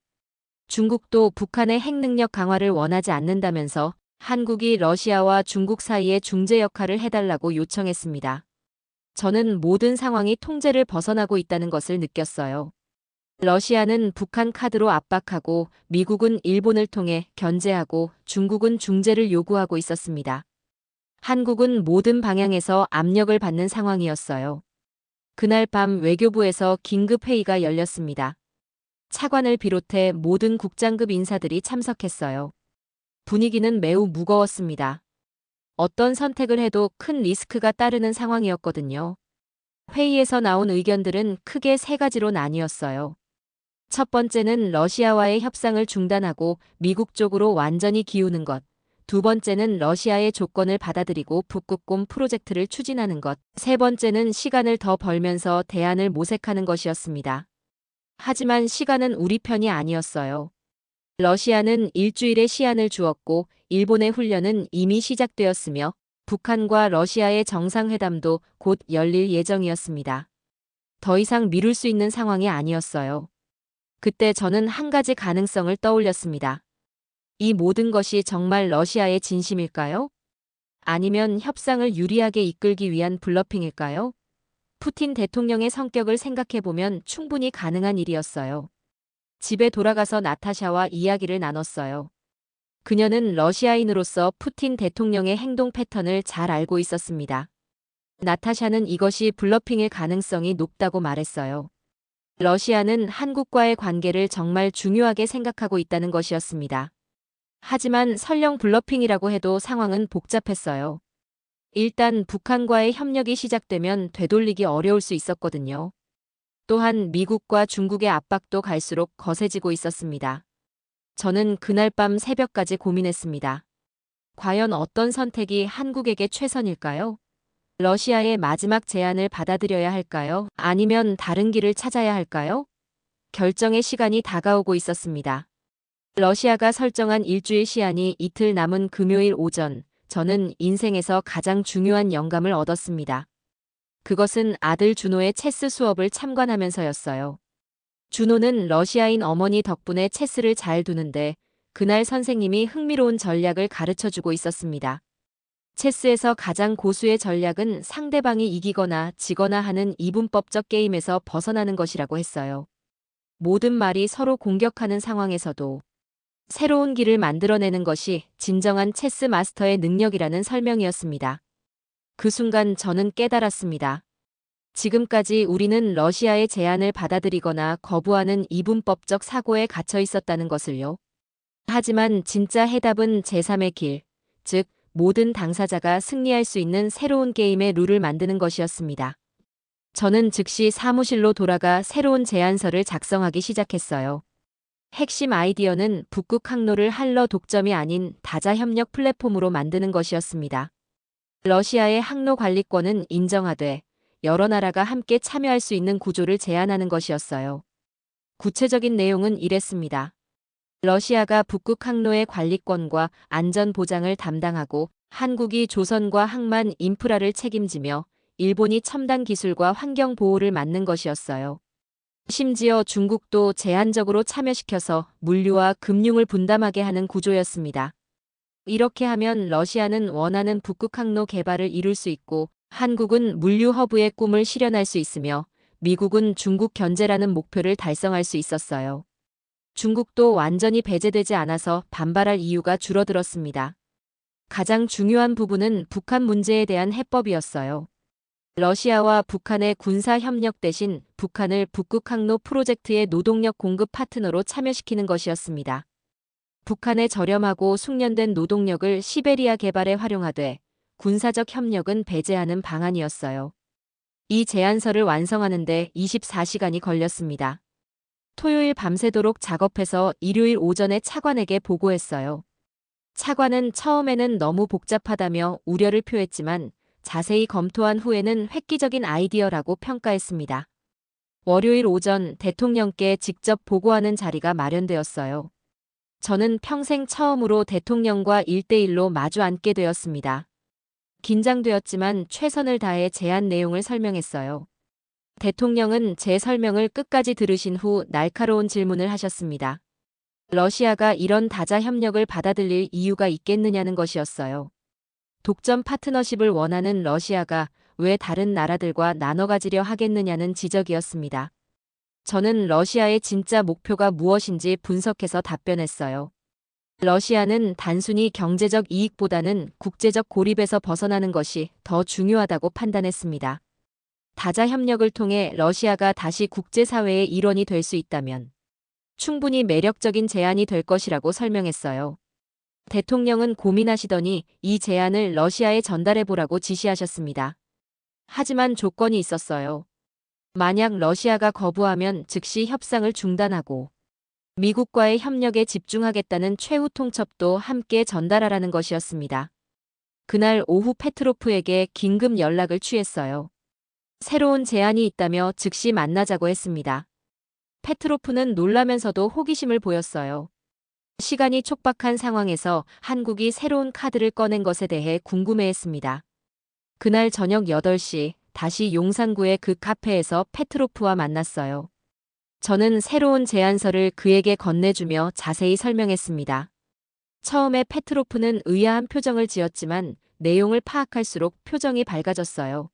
[SPEAKER 1] 중국도 북한의 핵 능력 강화를 원하지 않는다면서 한국이 러시아와 중국 사이의 중재 역할을 해달라고 요청했습니다. 저는 모든 상황이 통제를 벗어나고 있다는 것을 느꼈어요. 러시아는 북한 카드로 압박하고 미국은 일본을 통해 견제하고 중국은 중재를 요구하고 있었습니다. 한국은 모든 방향에서 압력을 받는 상황이었어요. 그날 밤 외교부에서 긴급 회의가 열렸습니다. 차관을 비롯해 모든 국장급 인사들이 참석했어요. 분위기는 매우 무거웠습니다. 어떤 선택을 해도 큰 리스크가 따르는 상황이었거든요. 회의에서 나온 의견들은 크게 세 가지로 나뉘었어요. 첫 번째는 러시아와의 협상을 중단하고 미국 쪽으로 완전히 기우는 것. 두 번째는 러시아의 조건을 받아들이고 북극곰 프로젝트를 추진하는 것. 세 번째는 시간을 더 벌면서 대안을 모색하는 것이었습니다. 하지만 시간은 우리 편이 아니었어요. 러시아는 일주일의 시한을 주었고 일본의 훈련은 이미 시작되었으며 북한과 러시아의 정상회담도 곧 열릴 예정이었습니다. 더 이상 미룰 수 있는 상황이 아니었어요. 그때 저는 한 가지 가능성을 떠올렸습니다. 이 모든 것이 정말 러시아의 진심일까요? 아니면 협상을 유리하게 이끌기 위한 블러핑일까요? 푸틴 대통령의 성격을 생각해보면 충분히 가능한 일이었어요. 집에 돌아가서 나타샤와 이야기를 나눴어요. 그녀는 러시아인으로서 푸틴 대통령의 행동 패턴을 잘 알고 있었습니다. 나타샤는 이것이 블러핑일 가능성이 높다고 말했어요. 러시아는 한국과의 관계를 정말 중요하게 생각하고 있다는 것이었습니다. 하지만 설령 블러핑이라고 해도 상황은 복잡했어요. 일단 북한과의 협력이 시작되면 되돌리기 어려울 수 있었거든요. 또한 미국과 중국의 압박도 갈수록 거세지고 있었습니다. 저는 그날 밤 새벽까지 고민했습니다. 과연 어떤 선택이 한국에게 최선일까요? 러시아의 마지막 제안을 받아들여야 할까요? 아니면 다른 길을 찾아야 할까요? 결정의 시간이 다가오고 있었습니다. 러시아가 설정한 일주일 시한이 이틀 남은 금요일 오전, 저는 인생에서 가장 중요한 영감을 얻었습니다. 그것은 아들 준호의 체스 수업을 참관하면서였어요. 준호는 러시아인 어머니 덕분에 체스를 잘 두는데 그날 선생님이 흥미로운 전략을 가르쳐주고 있었습니다. 체스에서 가장 고수의 전략은 상대방이 이기거나 지거나 하는 이분법적 게임에서 벗어나는 것이라고 했어요. 모든 말이 서로 공격하는 상황에서도 새로운 길을 만들어내는 것이 진정한 체스 마스터의 능력이라는 설명이었습니다. 그 순간 저는 깨달았습니다. 지금까지 우리는 러시아의 제안을 받아들이거나 거부하는 이분법적 사고에 갇혀 있었다는 것을요. 하지만 진짜 해답은 제3의 길, 즉 모든 당사자가 승리할 수 있는 새로운 게임의 룰을 만드는 것이었습니다. 저는 즉시 사무실로 돌아가 새로운 제안서를 작성하기 시작했어요. 핵심 아이디어는 북극 항로를 한러 독점이 아닌 다자협력 플랫폼으로 만드는 것이었습니다. 러시아의 항로 관리권은 인정하되 여러 나라가 함께 참여할 수 있는 구조를 제안하는 것이었어요. 구체적인 내용은 이랬습니다. 러시아가 북극 항로의 관리권과 안전 보장을 담당하고 한국이 조선과 항만 인프라를 책임지며 일본이 첨단 기술과 환경 보호를 맡는 것이었어요. 심지어 중국도 제한적으로 참여시켜서 물류와 금융을 분담하게 하는 구조였습니다. 이렇게 하면 러시아는 원하는 북극 항로 개발을 이룰 수 있고 한국은 물류 허브의 꿈을 실현할 수 있으며 미국은 중국 견제라는 목표를 달성할 수 있었어요. 중국도 완전히 배제되지 않아서 반발할 이유가 줄어들었습니다. 가장 중요한 부분은 북한 문제에 대한 해법이었어요. 러시아와 북한의 군사 협력 대신 북한을 북극 항로 프로젝트의 노동력 공급 파트너로 참여시키는 것이었습니다. 북한의 저렴하고 숙련된 노동력을 시베리아 개발에 활용하되 군사적 협력은 배제하는 방안이었어요. 이 제안서를 완성하는 데 24시간이 걸렸습니다. 토요일 밤새도록 작업해서 일요일 오전에 차관에게 보고했어요. 차관은 처음에는 너무 복잡하다며 우려를 표했지만 자세히 검토한 후에는 획기적인 아이디어라고 평가했습니다. 월요일 오전 대통령께 직접 보고하는 자리가 마련되었어요. 저는 평생 처음으로 대통령과 1대1로 마주 앉게 되었습니다. 긴장되었지만 최선을 다해 제안 내용을 설명했어요. 대통령은 제 설명을 끝까지 들으신 후 날카로운 질문을 하셨습니다. 러시아가 이런 다자 협력을 받아들일 이유가 있겠느냐는 것이었어요. 독점 파트너십을 원하는 러시아가 왜 다른 나라들과 나눠 가지려 하겠느냐는 지적이었습니다. 저는 러시아의 진짜 목표가 무엇인지 분석해서 답변했어요. 러시아는 단순히 경제적 이익보다는 국제적 고립에서 벗어나는 것이 더 중요하다고 판단했습니다. 다자 협력을 통해 러시아가 다시 국제사회의 일원이 될 수 있다면 충분히 매력적인 제안이 될 것이라고 설명했어요. 대통령은 고민하시더니 이 제안을 러시아에 전달해보라고 지시하셨습니다. 하지만 조건이 있었어요. 만약 러시아가 거부하면 즉시 협상을 중단하고 미국과의 협력에 집중하겠다는 최후 통첩도 함께 전달하라는 것이었습니다. 그날 오후 페트로프에게 긴급 연락을 취했어요. 새로운 제안이 있다며 즉시 만나자고 했습니다. 페트로프는 놀라면서도 호기심을 보였어요. 시간이 촉박한 상황에서 한국이 새로운 카드를 꺼낸 것에 대해 궁금해했습니다. 그날 저녁 8시 다시 용산구의 그 카페에서 페트로프와 만났어요. 저는 새로운 제안서를 그에게 건네주며 자세히 설명했습니다. 처음에 페트로프는 의아한 표정을 지었지만 내용을 파악할수록 표정이 밝아졌어요.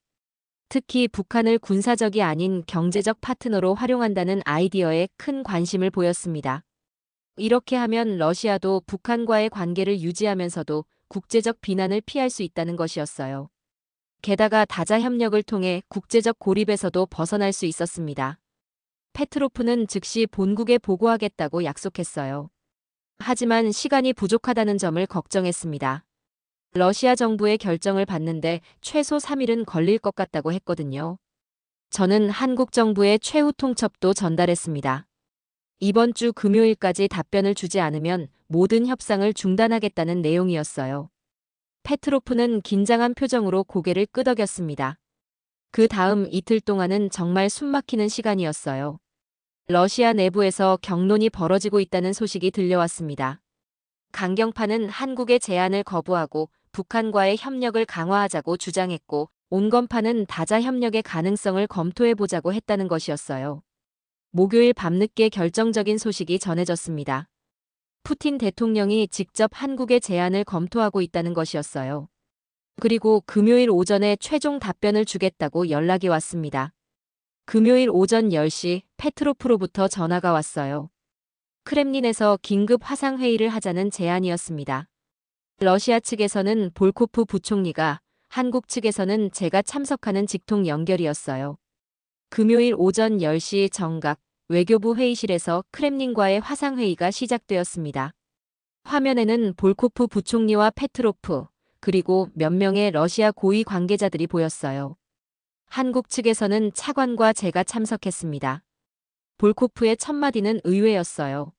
[SPEAKER 1] 특히 북한을 군사적이 아닌 경제적 파트너로 활용한다는 아이디어에 큰 관심을 보였습니다. 이렇게 하면 러시아도 북한과의 관계를 유지하면서도 국제적 비난을 피할 수 있다는 것이었어요. 게다가 다자 협력을 통해 국제적 고립에서도 벗어날 수 있었습니다. 페트로프는 즉시 본국에 보고하겠다고 약속했어요. 하지만 시간이 부족하다는 점을 걱정했습니다. 러시아 정부의 결정을 받는데 최소 3일은 걸릴 것 같다고 했거든요. 저는 한국 정부의 최후 통첩도 전달했습니다. 이번 주 금요일까지 답변을 주지 않으면 모든 협상을 중단하겠다는 내용이었어요. 페트로프는 긴장한 표정으로 고개를 끄덕였습니다. 그 다음 이틀 동안은 정말 숨막히는 시간이었어요. 러시아 내부에서 경론이 벌어지고 있다는 소식이 들려왔습니다. 강경파는 한국의 제안을 거부하고 북한과의 협력을 강화하자고 주장했고, 온건파는 다자 협력의 가능성을 검토해보자고 했다는 것이었어요. 목요일 밤늦게 결정적인 소식이 전해졌습니다. 푸틴 대통령이 직접 한국의 제안을 검토하고 있다는 것이었어요. 그리고 금요일 오전에 최종 답변을 주겠다고 연락이 왔습니다. 금요일 오전 10시 페트로프로부터 전화가 왔어요. 크렘린에서 긴급 화상회의를 하자는 제안이었습니다. 러시아 측에서는 볼코프 부총리가, 한국 측에서는 제가 참석하는 직통 연결이었어요. 금요일 오전 10시 정각 외교부 회의실에서 크렘린과의 화상회의가 시작되었습니다. 화면에는 볼코프 부총리와 페트로프, 그리고 몇 명의 러시아 고위 관계자들이 보였어요. 한국 측에서는 차관과 제가 참석했습니다. 볼코프의 첫 마디는 의외였어요.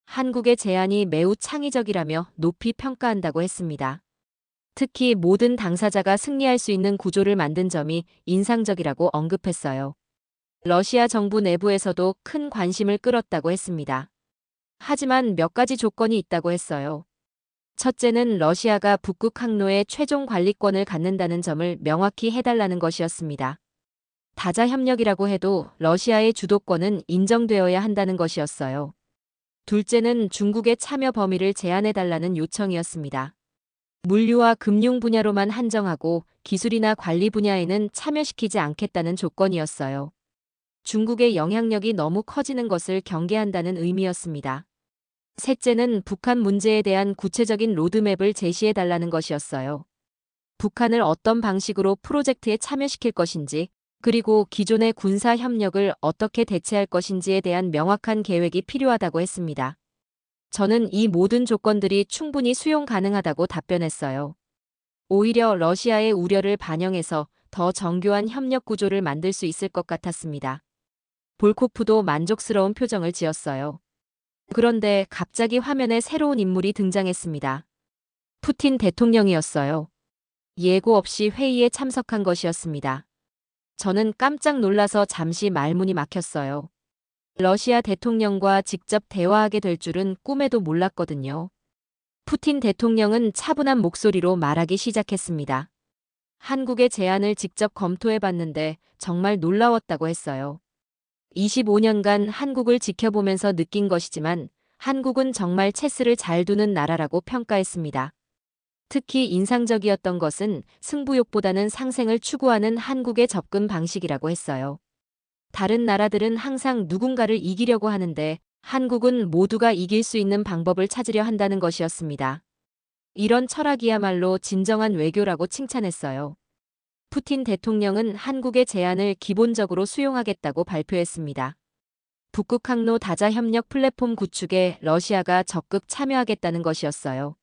[SPEAKER 1] 한국의 제안이 매우 창의적이라며 높이 평가한다고 했습니다. 특히 모든 당사자가 승리할 수 있는 구조를 만든 점이 인상적이라고 언급했어요. 러시아 정부 내부에서도 큰 관심을 끌었다고 했습니다. 하지만 몇 가지 조건이 있다고 했어요. 첫째는 러시아가 북극 항로의 최종 관리권을 갖는다는 점을 명확히 해달라는 것이었습니다. 다자 협력이라고 해도 러시아의 주도권은 인정되어야 한다는 것이었어요. 둘째는 중국의 참여 범위를 제한해달라는 요청이었습니다. 물류와 금융 분야로만 한정하고 기술이나 관리 분야에는 참여시키지 않겠다는 조건이었어요. 중국의 영향력이 너무 커지는 것을 경계한다는 의미였습니다. 셋째는 북한 문제에 대한 구체적인 로드맵을 제시해달라는 것이었어요. 북한을 어떤 방식으로 프로젝트에 참여시킬 것인지, 그리고 기존의 군사 협력을 어떻게 대체할 것인지에 대한 명확한 계획이 필요하다고 했습니다. 저는 이 모든 조건들이 충분히 수용 가능하다고 답변했어요. 오히려 러시아의 우려를 반영해서 더 정교한 협력 구조를 만들 수 있을 것 같았습니다. 볼코프도 만족스러운 표정을 지었어요. 그런데 갑자기 화면에 새로운 인물이 등장했습니다. 푸틴 대통령이었어요. 예고 없이 회의에 참석한 것이었습니다. 저는 깜짝 놀라서 잠시 말문이 막혔어요. 러시아 대통령과 직접 대화하게 될 줄은 꿈에도 몰랐거든요. 푸틴 대통령은 차분한 목소리로 말하기 시작했습니다. 한국의 제안을 직접 검토해봤는데 정말 놀라웠다고 했어요. 25년간 한국을 지켜보면서 느낀 것이지만 한국은 정말 체스를 잘 두는 나라라고 평가했습니다. 특히 인상적이었던 것은 승부욕보다는 상생을 추구하는 한국의 접근 방식이라고 했어요. 다른 나라들은 항상 누군가를 이기려고 하는데 한국은 모두가 이길 수 있는 방법을 찾으려 한다는 것이었습니다. 이런 철학이야말로 진정한 외교라고 칭찬했어요. 푸틴 대통령은 한국의 제안을 기본적으로 수용하겠다고 발표했습니다. 북극 항로 다자 협력 플랫폼 구축에 러시아가 적극 참여하겠다는 것이었어요.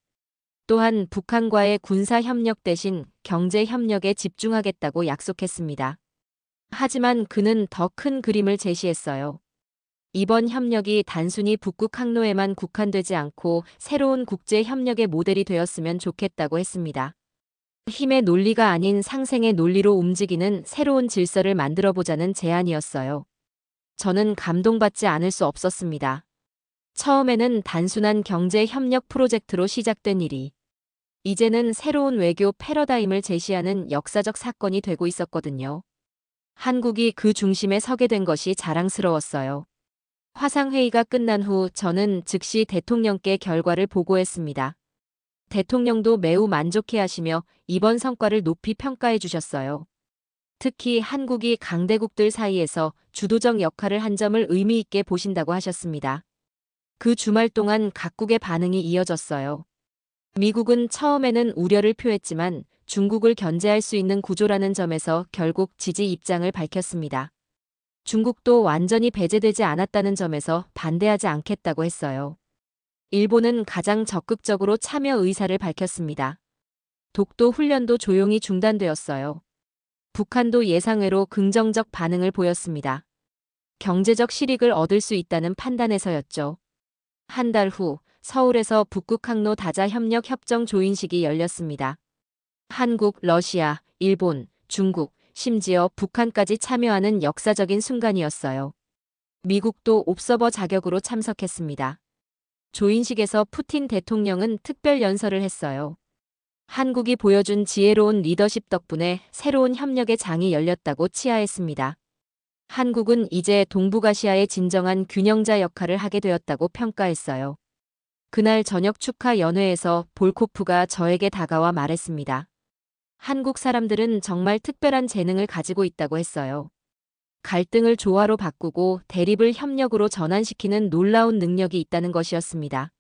[SPEAKER 1] 또한 북한과의 군사 협력 대신 경제 협력에 집중하겠다고 약속했습니다. 하지만 그는 더 큰 그림을 제시했어요. 이번 협력이 단순히 북극 항로에만 국한되지 않고 새로운 국제 협력의 모델이 되었으면 좋겠다고 했습니다. 힘의 논리가 아닌 상생의 논리로 움직이는 새로운 질서를 만들어보자는 제안이었어요. 저는 감동받지 않을 수 없었습니다. 처음에는 단순한 경제 협력 프로젝트로 시작된 일이 이제는 새로운 외교 패러다임을 제시하는 역사적 사건이 되고 있었거든요. 한국이 그 중심에 서게 된 것이 자랑스러웠어요. 화상회의가 끝난 후 저는 즉시 대통령께 결과를 보고했습니다. 대통령도 매우 만족해하시며 이번 성과를 높이 평가해 주셨어요. 특히 한국이 강대국들 사이에서 주도적 역할을 한 점을 의미 있게 보신다고 하셨습니다. 그 주말 동안 각국의 반응이 이어졌어요. 미국은 처음에는 우려를 표했지만 중국을 견제할 수 있는 구조라는 점에서 결국 지지 입장을 밝혔습니다. 중국도 완전히 배제되지 않았다는 점에서 반대하지 않겠다고 했어요. 일본은 가장 적극적으로 참여 의사를 밝혔습니다. 독도 훈련도 조용히 중단되었어요. 북한도 예상외로 긍정적 반응을 보였습니다. 경제적 실익을 얻을 수 있다는 판단에서였죠. 한 달 후 서울에서 북극 항로 다자 협력 협정 조인식이 열렸습니다. 한국, 러시아, 일본, 중국, 심지어 북한까지 참여하는 역사적인 순간이었어요. 미국도 옵서버 자격으로 참석했습니다. 조인식에서 푸틴 대통령은 특별 연설을 했어요. 한국이 보여준 지혜로운 리더십 덕분에 새로운 협력의 장이 열렸다고 치하했습니다. 한국은 이제 동북아시아의 진정한 균형자 역할을 하게 되었다고 평가했어요. 그날 저녁 축하 연회에서 볼코프가 저에게 다가와 말했습니다. 한국 사람들은 정말 특별한 재능을 가지고 있다고 했어요. 갈등을 조화로 바꾸고 대립을 협력으로 전환시키는 놀라운 능력이 있다는 것이었습니다.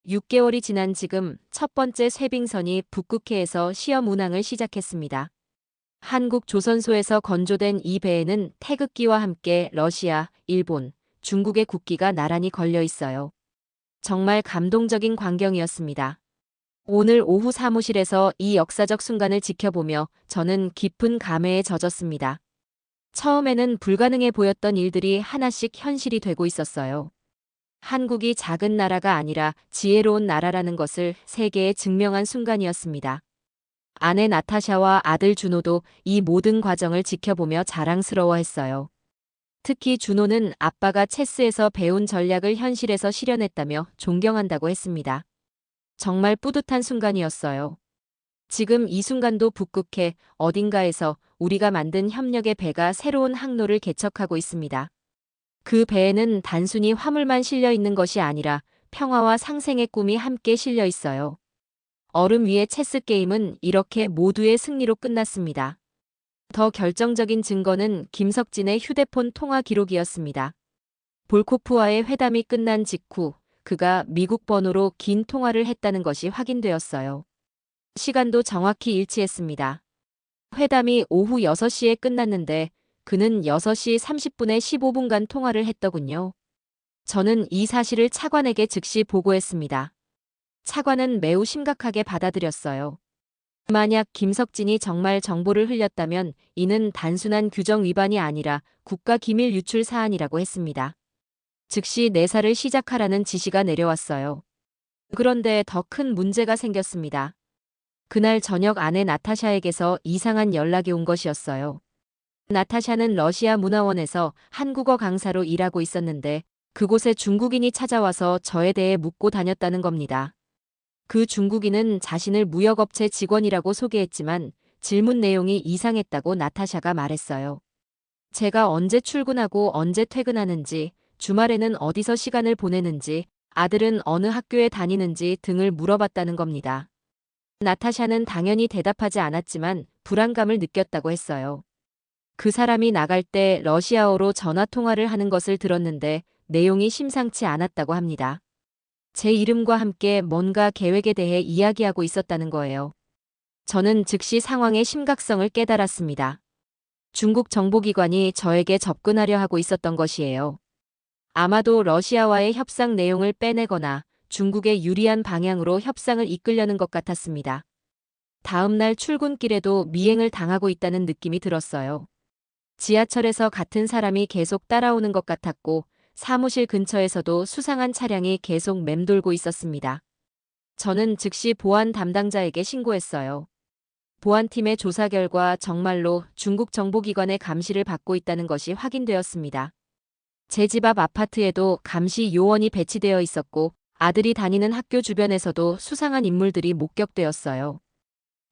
[SPEAKER 1] 6개월이 지난 지금 첫 번째 쇠빙선이 북극해에서 시험 운항을 시작했습니다. 한국 조선소에서 건조된 이 배에는 태극기와 함께 러시아, 일본, 중국의 국기가 나란히 걸려 있어요. 정말 감동적인 광경이었습니다. 오늘 오후 사무실에서 이 역사적 순간을 지켜보며 저는 깊은 감회에 젖었습니다. 처음에는 불가능해 보였던 일들이 하나씩 현실이 되고 있었어요. 한국이 작은 나라가 아니라 지혜로운 나라라는 것을 세계에 증명한 순간이었습니다. 아내 나타샤와 아들 준호도 이 모든 과정을 지켜보며 자랑스러워했어요. 특히 준호는 아빠가 체스에서 배운 전략을 현실에서 실현했다며 존경한다고 했습니다. 정말 뿌듯한 순간이었어요. 지금 이 순간도 북극해 어딘가에서 우리가 만든 협력의 배가 새로운 항로를 개척하고 있습니다. 그 배에는 단순히 화물만 실려 있는 것이 아니라 평화와 상생의 꿈이 함께 실려 있어요. 얼음 위의 체스 게임은 이렇게 모두의 승리로 끝났습니다. 더 결정적인 증거는 김석진의 휴대폰 통화 기록이었습니다. 볼코프와의 회담이 끝난 직후 그가 미국 번호로 긴 통화를 했다는 것이 확인되었어요. 시간도 정확히 일치했습니다. 회담이 오후 6시에 끝났는데 그는 6시 30분에 15분간 통화를 했더군요. 저는 이 사실을 차관에게 즉시 보고했습니다. 차관은 매우 심각하게 받아들였어요. 만약 김석진이 정말 정보를 흘렸다면 이는 단순한 규정 위반이 아니라 국가기밀 유출 사안이라고 했습니다. 즉시 내사를 시작하라는 지시가 내려왔어요. 그런데 더 큰 문제가 생겼습니다. 그날 저녁 아내 나타샤에게서 이상한 연락이 온 것이었어요. 나타샤는 러시아 문화원에서 한국어 강사로 일하고 있었는데 그곳에 중국인이 찾아와서 저에 대해 묻고 다녔다는 겁니다. 그 중국인은 자신을 무역업체 직원이라고 소개했지만 질문 내용이 이상했다고 나타샤가 말했어요. 제가 언제 출근하고 언제 퇴근하는지, 주말에는 어디서 시간을 보내는지, 아들은 어느 학교에 다니는지 등을 물어봤다는 겁니다. 나타샤는 당연히 대답하지 않았지만 불안감을 느꼈다고 했어요. 그 사람이 나갈 때 러시아어로 전화통화를 하는 것을 들었는데 내용이 심상치 않았다고 합니다. 제 이름과 함께 뭔가 계획에 대해 이야기하고 있었다는 거예요. 저는 즉시 상황의 심각성을 깨달았습니다. 중국 정보기관이 저에게 접근하려 하고 있었던 것이에요. 아마도 러시아와의 협상 내용을 빼내거나 중국에 유리한 방향으로 협상을 이끌려는 것 같았습니다. 다음 날 출근길에도 미행을 당하고 있다는 느낌이 들었어요. 지하철에서 같은 사람이 계속 따라오는 것 같았고 사무실 근처에서도 수상한 차량이 계속 맴돌고 있었습니다. 저는 즉시 보안 담당자에게 신고했어요. 보안팀의 조사 결과 정말로 중국 정보기관의 감시를 받고 있다는 것이 확인되었습니다. 제 집 앞 아파트에도 감시 요원이 배치되어 있었고 아들이 다니는 학교 주변에서도 수상한 인물들이 목격되었어요.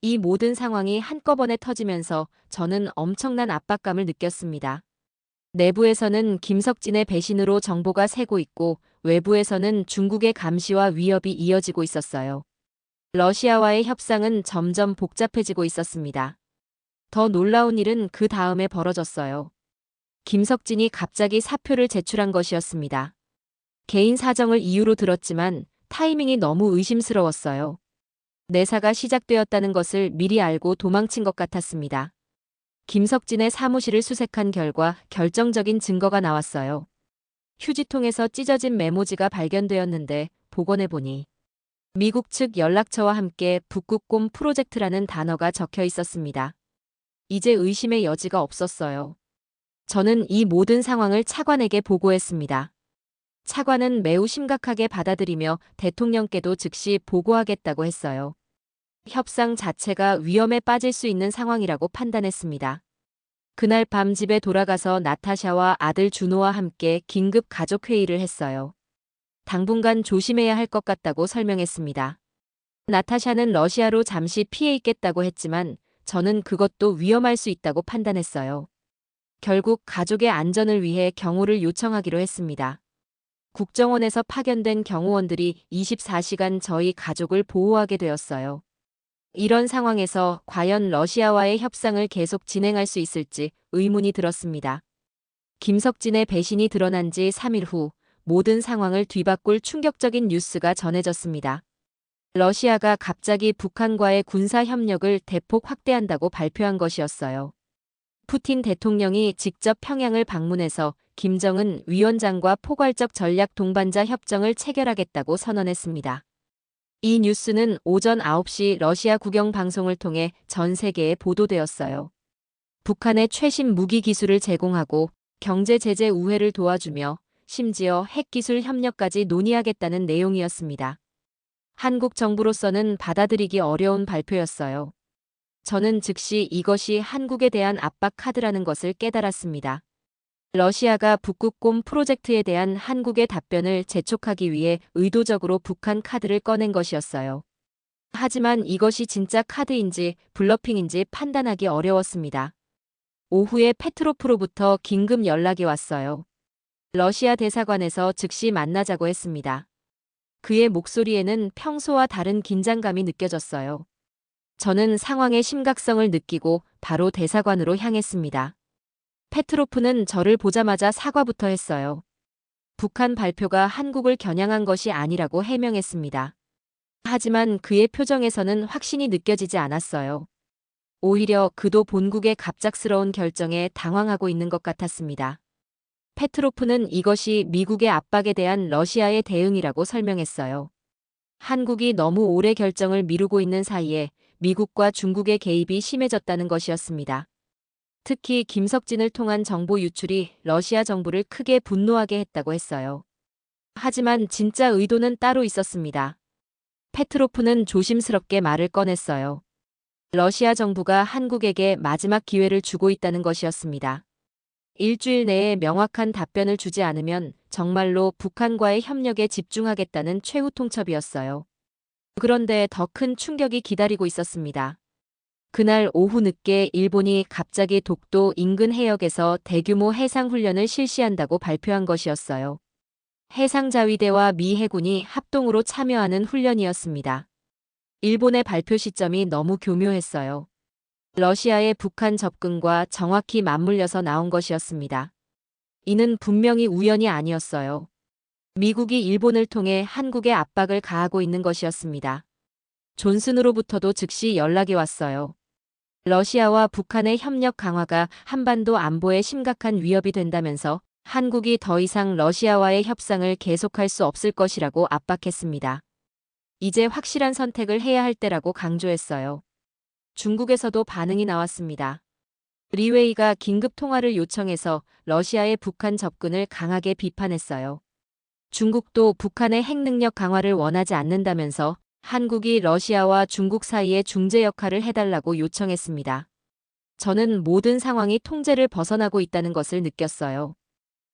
[SPEAKER 1] 이 모든 상황이 한꺼번에 터지면서 저는 엄청난 압박감을 느꼈습니다. 내부에서는 김석진의 배신으로 정보가 새고 있고 외부에서는 중국의 감시와 위협이 이어지고 있었어요. 러시아와의 협상은 점점 복잡해지고 있었습니다. 더 놀라운 일은 그 다음에 벌어졌어요. 김석진이 갑자기 사표를 제출한 것이었습니다. 개인 사정을 이유로 들었지만 타이밍이 너무 의심스러웠어요. 내사가 시작되었다는 것을 미리 알고 도망친 것 같았습니다. 김석진의 사무실을 수색한 결과 결정적인 증거가 나왔어요. 휴지통에서 찢어진 메모지가 발견되었는데 복원해보니 미국 측 연락처와 함께 북극곰 프로젝트라는 단어가 적혀 있었습니다. 이제 의심의 여지가 없었어요. 저는 이 모든 상황을 차관에게 보고했습니다. 차관은 매우 심각하게 받아들이며 대통령께도 즉시 보고하겠다고 했어요. 협상 자체가 위험에 빠질 수 있는 상황이라고 판단했습니다. 그날 밤 집에 돌아가서 나타샤와 아들 준호와 함께 긴급 가족회의를 했어요. 당분간 조심해야 할 것 같다고 설명했습니다. 나타샤는 러시아로 잠시 피해 있겠다고 했지만 저는 그것도 위험할 수 있다고 판단했어요. 결국 가족의 안전을 위해 경호를 요청하기로 했습니다. 국정원에서 파견된 경호원들이 24시간 저희 가족을 보호하게 되었어요. 이런 상황에서 과연 러시아와의 협상을 계속 진행할 수 있을지 의문이 들었습니다. 김석진의 배신이 드러난 지 3일 후 모든 상황을 뒤바꿀 충격적인 뉴스가 전해졌습니다. 러시아가 갑자기 북한과의 군사 협력을 대폭 확대한다고 발표한 것이었어요. 푸틴 대통령이 직접 평양을 방문해서 김정은 위원장과 포괄적 전략 동반자 협정을 체결하겠다고 선언했습니다. 이 뉴스는 오전 9시 러시아 국영 방송을 통해 전 세계에 보도되었어요. 북한의 최신 무기 기술을 제공하고 경제 제재 우회를 도와주며 심지어 핵기술 협력까지 논의하겠다는 내용이었습니다. 한국 정부로서는 받아들이기 어려운 발표였어요. 저는 즉시 이것이 한국에 대한 압박 카드라는 것을 깨달았습니다. 러시아가 북극곰 프로젝트에 대한 한국의 답변을 재촉하기 위해 의도적으로 북한 카드를 꺼낸 것이었어요. 하지만 이것이 진짜 카드인지 블러핑인지 판단하기 어려웠습니다. 오후에 페트로프로부터 긴급 연락이 왔어요. 러시아 대사관에서 즉시 만나자고 했습니다. 그의 목소리에는 평소와 다른 긴장감이 느껴졌어요. 저는 상황의 심각성을 느끼고 바로 대사관으로 향했습니다. 페트로프는 저를 보자마자 사과부터 했어요. 북한 발표가 한국을 겨냥한 것이 아니라고 해명했습니다. 하지만 그의 표정에서는 확신이 느껴지지 않았어요. 오히려 그도 본국의 갑작스러운 결정에 당황하고 있는 것 같았습니다. 페트로프는 이것이 미국의 압박에 대한 러시아의 대응이라고 설명했어요. 한국이 너무 오래 결정을 미루고 있는 사이에 미국과 중국의 개입이 심해졌다는 것이었습니다. 특히 김석진을 통한 정보 유출이 러시아 정부를 크게 분노하게 했다고 했어요. 하지만 진짜 의도는 따로 있었습니다. 페트로프는 조심스럽게 말을 꺼냈어요. 러시아 정부가 한국에게 마지막 기회를 주고 있다는 것이었습니다. 일주일 내에 명확한 답변을 주지 않으면 정말로 북한과의 협력에 집중하겠다는 최후 통첩이었어요. 그런데 더 큰 충격이 기다리고 있었습니다. 그날 오후 늦게 일본이 갑자기 독도 인근 해역에서 대규모 해상훈련을 실시한다고 발표한 것이었어요. 해상자위대와 미 해군이 합동으로 참여하는 훈련이었습니다. 일본의 발표 시점이 너무 교묘했어요. 러시아의 북한 접근과 정확히 맞물려서 나온 것이었습니다. 이는 분명히 우연이 아니었어요. 미국이 일본을 통해 한국에 압박을 가하고 있는 것이었습니다. 존슨으로부터도 즉시 연락이 왔어요. 러시아와 북한의 협력 강화가 한반도 안보에 심각한 위협이 된다면서 한국이 더 이상 러시아와의 협상을 계속할 수 없을 것이라고 압박했습니다. 이제 확실한 선택을 해야 할 때라고 강조했어요. 중국에서도 반응이 나왔습니다. 리웨이가 긴급 통화를 요청해서 러시아의 북한 접근을 강하게 비판했어요. 중국도 북한의 핵 능력 강화를 원하지 않는다면서 한국이 러시아와 중국 사이의 중재 역할을 해달라고 요청했습니다. 저는 모든 상황이 통제를 벗어나고 있다는 것을 느꼈어요.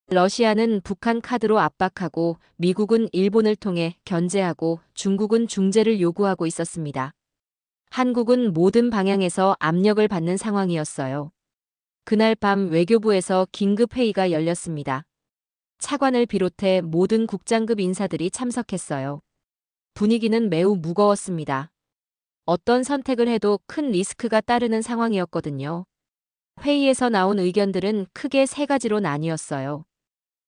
[SPEAKER 1] 러시아는 북한 카드로 압박하고 미국은 일본을 통해 견제하고 중국은 중재를 요구하고 있었습니다. 한국은 모든 방향에서 압력을 받는 상황이었어요. 그날 밤 외교부에서 긴급 회의가 열렸습니다. 차관을 비롯해 모든 국장급 인사들이 참석했어요. 분위기는 매우 무거웠습니다. 어떤 선택을 해도 큰 리스크가 따르는 상황이었거든요. 회의에서 나온 의견들은 크게 세 가지로 나뉘었어요.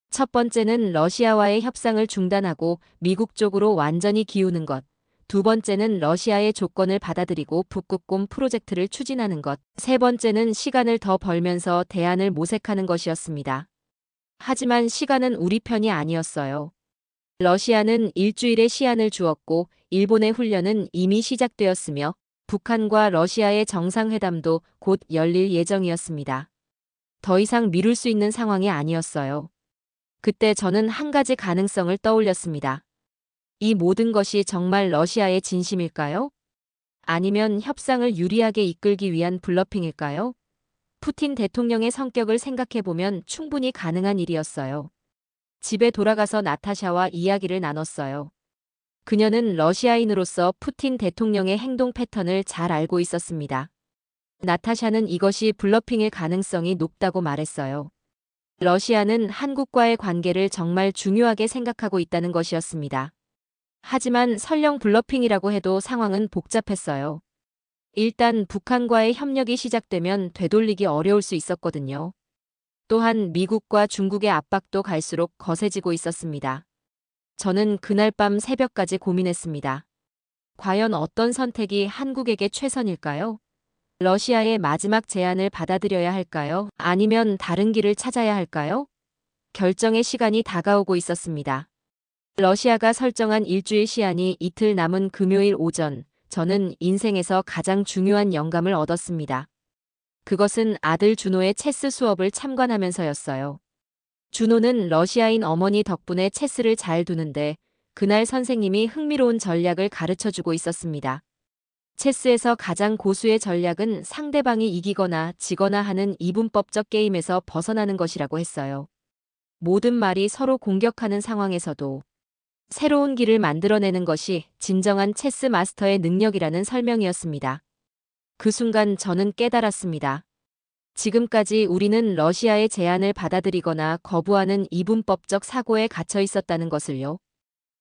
[SPEAKER 1] 첫 번째는 러시아와의 협상을 중단하고 미국 쪽으로 완전히 기우는 것. 두 번째는 러시아의 조건을 받아들이고 북극곰 프로젝트를 추진하는 것. 세 번째는 시간을 더 벌면서 대안을 모색하는 것이었습니다. 하지만 시간은 우리 편이 아니었어요. 러시아는 일주일의 시한을 주었고 일본의 훈련은 이미 시작되었으며 북한과 러시아의 정상회담도 곧 열릴 예정이었습니다. 더 이상 미룰 수 있는 상황이 아니었어요. 그때 저는 한 가지 가능성을 떠올렸습니다. 이 모든 것이 정말 러시아의 진심일까요? 아니면 협상을 유리하게 이끌기 위한 블러핑일까요? 푸틴 대통령의 성격을 생각해보면 충분히 가능한 일이었어요. 집에 돌아가서 나타샤와 이야기를 나눴어요. 그녀는 러시아인으로서 푸틴 대통령의 행동 패턴을 잘 알고 있었습니다. 나타샤는 이것이 블러핑일 가능성이 높다고 말했어요. 러시아는 한국과의 관계를 정말 중요하게 생각하고 있다는 것이었습니다. 하지만 설령 블러핑이라고 해도 상황은 복잡했어요. 일단 북한과의 협력이 시작되면 되돌리기 어려울 수 있었거든요. 또한 미국과 중국의 압박도 갈수록 거세지고 있었습니다. 저는 그날 밤 새벽까지 고민했습니다. 과연 어떤 선택이 한국에게 최선일까요? 러시아의 마지막 제안을 받아들여야 할까요? 아니면 다른 길을 찾아야 할까요? 결정의 시간이 다가오고 있었습니다. 러시아가 설정한 일주일 시한이 이틀 남은 금요일 오전, 저는 인생에서 가장 중요한 영감을 얻었습니다. 그것은 아들 준호의 체스 수업을 참관하면서였어요. 준호는 러시아인 어머니 덕분에 체스를 잘 두는데 그날 선생님이 흥미로운 전략을 가르쳐주고 있었습니다. 체스에서 가장 고수의 전략은 상대방이 이기거나 지거나 하는 이분법적 게임에서 벗어나는 것이라고 했어요. 모든 말이 서로 공격하는 상황에서도 새로운 길을 만들어내는 것이 진정한 체스 마스터의 능력이라는 설명이었습니다. 그 순간 저는 깨달았습니다. 지금까지 우리는 러시아의 제안을 받아들이거나 거부하는 이분법적 사고에 갇혀 있었다는 것을요.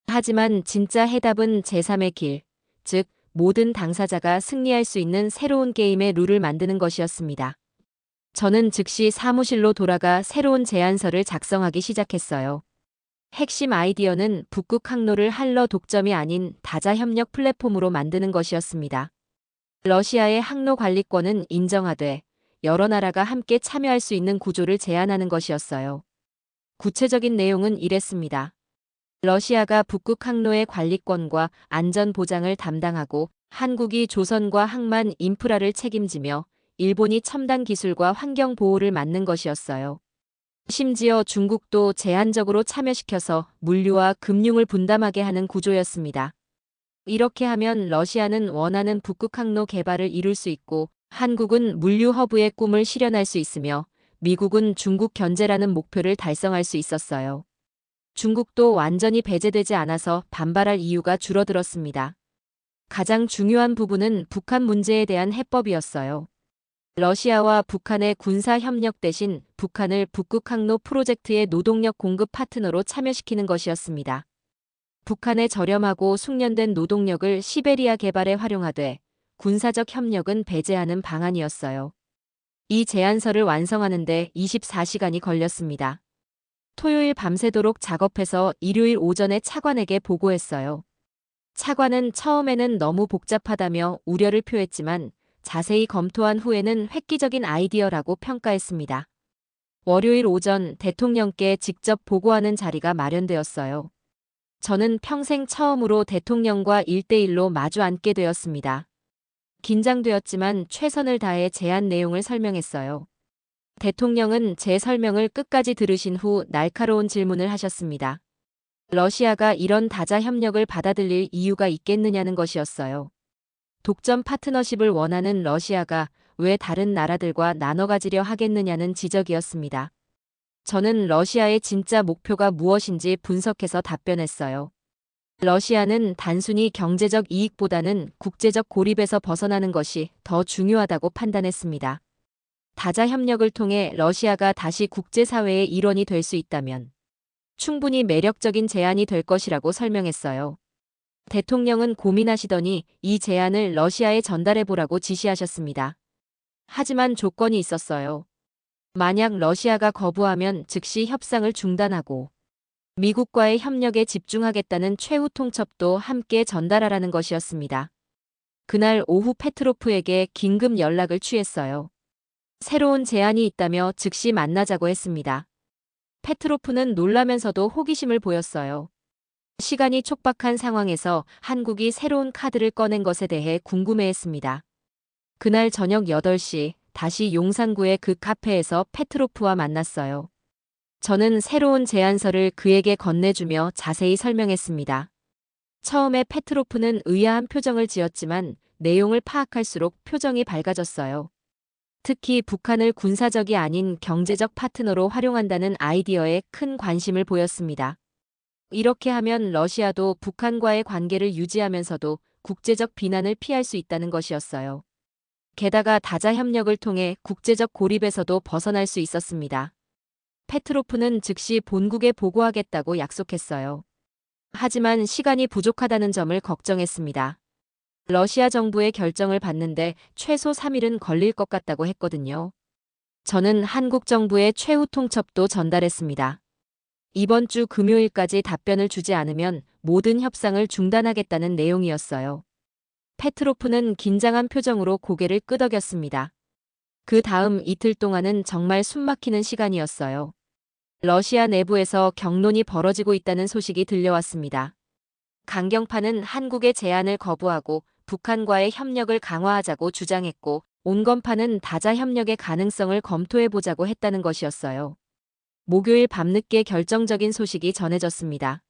[SPEAKER 1] 하지만 진짜 해답은 제3의 길, 즉 모든 당사자가 승리할 수 있는 새로운 게임의 룰을 만드는 것이었습니다. 저는 즉시 사무실로 돌아가 새로운 제안서를 작성하기 시작했어요. 핵심 아이디어는 북극 항로를 한러 독점이 아닌 다자 협력 플랫폼으로 만드는 것이었습니다. 러시아의 항로 관리권은 인정하되 여러 나라가 함께 참여할 수 있는 구조를 제안하는 것이었어요. 구체적인 내용은 이랬습니다. 러시아가 북극 항로의 관리권과 안전 보장을 담당하고 한국이 조선과 항만 인프라를 책임지며 일본이 첨단 기술과 환경 보호를 맡는 것이었어요. 심지어 중국도 제한적으로 참여시켜서 물류와 금융을 분담하게 하는 구조였습니다. 이렇게 하면 러시아는 원하는 북극 항로 개발을 이룰 수 있고 한국은 물류 허브의 꿈을 실현할 수 있으며 미국은 중국 견제라는 목표를 달성할 수 있었어요. 중국도 완전히 배제되지 않아서 반발할 이유가 줄어들었습니다. 가장 중요한 부분은 북한 문제에 대한 해법이었어요. 러시아와 북한의 군사 협력 대신 북한을 북극 항로 프로젝트의 노동력 공급 파트너로 참여시키는 것이었습니다. 북한의 저렴하고 숙련된 노동력을 시베리아 개발에 활용하되 군사적 협력은 배제하는 방안이었어요. 이 제안서를 완성하는데 24시간이 걸렸습니다. 토요일 밤새도록 작업해서 일요일 오전에 차관에게 보고했어요. 차관은 처음에는 너무 복잡하다며 우려를 표했지만 자세히 검토한 후에는 획기적인 아이디어라고 평가했습니다. 월요일 오전 대통령께 직접 보고하는 자리가 마련되었어요. 저는 평생 처음으로 대통령과 1대1로 마주 앉게 되었습니다. 긴장되었지만 최선을 다해 제안 내용을 설명했어요. 대통령은 제 설명을 끝까지 들으신 후 날카로운 질문을 하셨습니다. 러시아가 이런 다자 협력을 받아들일 이유가 있겠느냐는 것이었어요. 독점 파트너십을 원하는 러시아가 왜 다른 나라들과 나눠 가지려 하겠느냐는 지적이었습니다. 저는 러시아의 진짜 목표가 무엇인지 분석해서 답변했어요. 러시아는 단순히 경제적 이익보다는 국제적 고립에서 벗어나는 것이 더 중요하다고 판단했습니다. 다자 협력을 통해 러시아가 다시 국제사회의 일원이 될 수 있다면 충분히 매력적인 제안이 될 것이라고 설명했어요. 대통령은 고민하시더니 이 제안을 러시아에 전달해보라고 지시하셨습니다. 하지만 조건이 있었어요. 만약 러시아가 거부하면 즉시 협상을 중단하고 미국과의 협력에 집중하겠다는 최후 통첩도 함께 전달하라는 것이었습니다. 그날 오후 페트로프에게 긴급 연락을 취했어요. 새로운 제안이 있다며 즉시 만나자고 했습니다. 페트로프는 놀라면서도 호기심을 보였어요. 시간이 촉박한 상황에서 한국이 새로운 카드를 꺼낸 것에 대해 궁금해했습니다. 그날 저녁 8시 다시 용산구의 그 카페에서 페트로프와 만났어요. 저는 새로운 제안서를 그에게 건네주며 자세히 설명했습니다. 처음에 페트로프는 의아한 표정을 지었지만 내용을 파악할수록 표정이 밝아졌어요. 특히 북한을 군사적이 아닌 경제적 파트너로 활용한다는 아이디어에 큰 관심을 보였습니다. 이렇게 하면 러시아도 북한과의 관계를 유지하면서도 국제적 비난을 피할 수 있다는 것이었어요. 게다가 다자 협력을 통해 국제적 고립에서도 벗어날 수 있었습니다. 페트로프는 즉시 본국에 보고하겠다고 약속했어요. 하지만 시간이 부족하다는 점을 걱정했습니다. 러시아 정부의 결정을 받는데 최소 3일은 걸릴 것 같다고 했거든요. 저는 한국 정부의 최후 통첩도 전달했습니다. 이번 주 금요일까지 답변을 주지 않으면 모든 협상을 중단하겠다는 내용이었어요. 페트로프는 긴장한 표정으로 고개를 끄덕였습니다. 그 다음 이틀 동안은 정말 숨막히는 시간이었어요. 러시아 내부에서 경론이 벌어지고 있다는 소식이 들려왔습니다. 강경파는 한국의 제안을 거부하고 북한과의 협력을 강화하자고 주장했고, 온건파는 다자 협력의 가능성을 검토해보자고 했다는 것이었어요. 목요일 밤늦게 결정적인 소식이 전해졌습니다.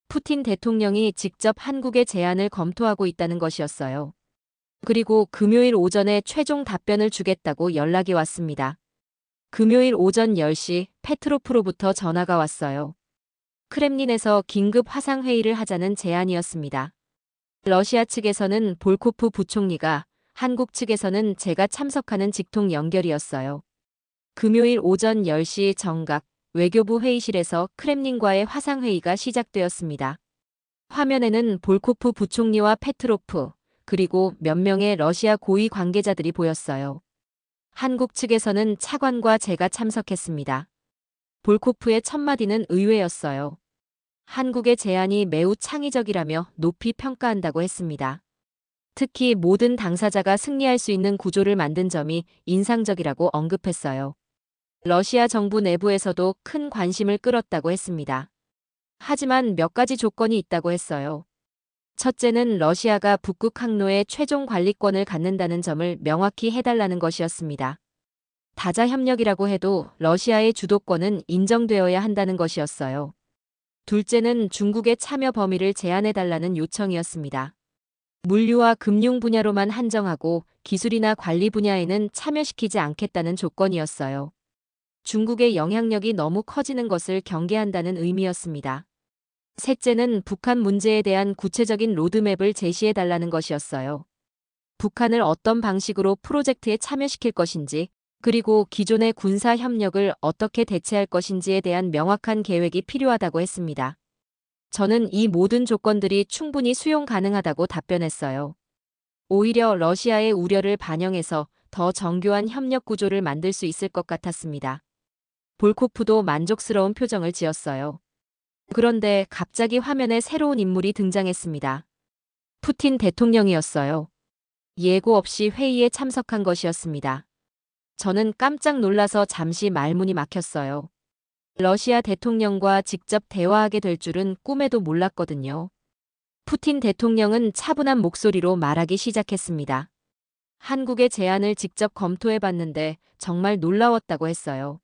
[SPEAKER 1] 푸틴 대통령이 직접 한국의 제안을 검토하고 있다는 것이었어요. 그리고 금요일 오전에 최종 답변을 주겠다고 연락이 왔습니다. 금요일 오전 10시 페트로프로부터 전화가 왔어요. 크렘린에서 긴급 화상회의를 하자는 제안이었습니다. 러시아 측에서는 볼코프 부총리가, 한국 측에서는 제가 참석하는 직통 연결이었어요. 금요일 오전 10시 정각 외교부 회의실에서 크렘린과의 화상회의가 시작되었습니다. 화면에는 볼코프 부총리와 페트로프, 그리고 몇 명의 러시아 고위 관계자들이 보였어요. 한국 측에서는 차관과 제가 참석했습니다. 볼코프의 첫 마디는 의외였어요. 한국의 제안이 매우 창의적이라며 높이 평가한다고 했습니다. 특히 모든 당사자가 승리할 수 있는 구조를 만든 점이 인상적이라고 언급했어요. 러시아 정부 내부에서도 큰 관심을 끌었다고 했습니다. 하지만 몇 가지 조건이 있다고 했어요. 첫째는 러시아가 북극 항로의 최종 관리권을 갖는다는 점을 명확히 해달라는 것이었습니다. 다자 협력이라고 해도 러시아의 주도권은 인정되어야 한다는 것이었어요. 둘째는 중국의 참여 범위를 제한해달라는 요청이었습니다. 물류와 금융 분야로만 한정하고 기술이나 관리 분야에는 참여시키지 않겠다는 조건이었어요. 중국의 영향력이 너무 커지는 것을 경계한다는 의미였습니다. 셋째는 북한 문제에 대한 구체적인 로드맵을 제시해달라는 것이었어요. 북한을 어떤 방식으로 프로젝트에 참여시킬 것인지, 그리고 기존의 군사 협력을 어떻게 대체할 것인지에 대한 명확한 계획이 필요하다고 했습니다. 저는 이 모든 조건들이 충분히 수용 가능하다고 답변했어요. 오히려 러시아의 우려를 반영해서 더 정교한 협력 구조를 만들 수 있을 것 같았습니다. 볼코프도 만족스러운 표정을 지었어요. 그런데 갑자기 화면에 새로운 인물이 등장했습니다. 푸틴 대통령이었어요. 예고 없이 회의에 참석한 것이었습니다. 저는 깜짝 놀라서 잠시 말문이 막혔어요. 러시아 대통령과 직접 대화하게 될 줄은 꿈에도 몰랐거든요. 푸틴 대통령은 차분한 목소리로 말하기 시작했습니다. 한국의 제안을 직접 검토해 봤는데 정말 놀라웠다고 했어요.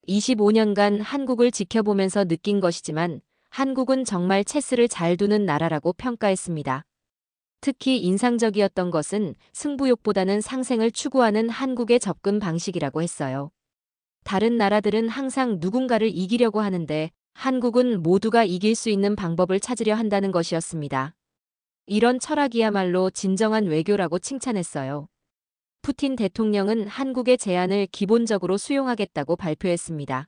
[SPEAKER 1] 25년간 한국을 지켜보면서 느낀 것이지만 한국은 정말 체스를 잘 두는 나라라고 평가했습니다. 특히 인상적이었던 것은 승부욕보다는 상생을 추구하는 한국의 접근 방식이라고 했어요. 다른 나라들은 항상 누군가를 이기려고 하는데 한국은 모두가 이길 수 있는 방법을 찾으려 한다는 것이었습니다. 이런 철학이야말로 진정한 외교라고 칭찬했어요. 푸틴 대통령은 한국의 제안을 기본적으로 수용하겠다고 발표했습니다.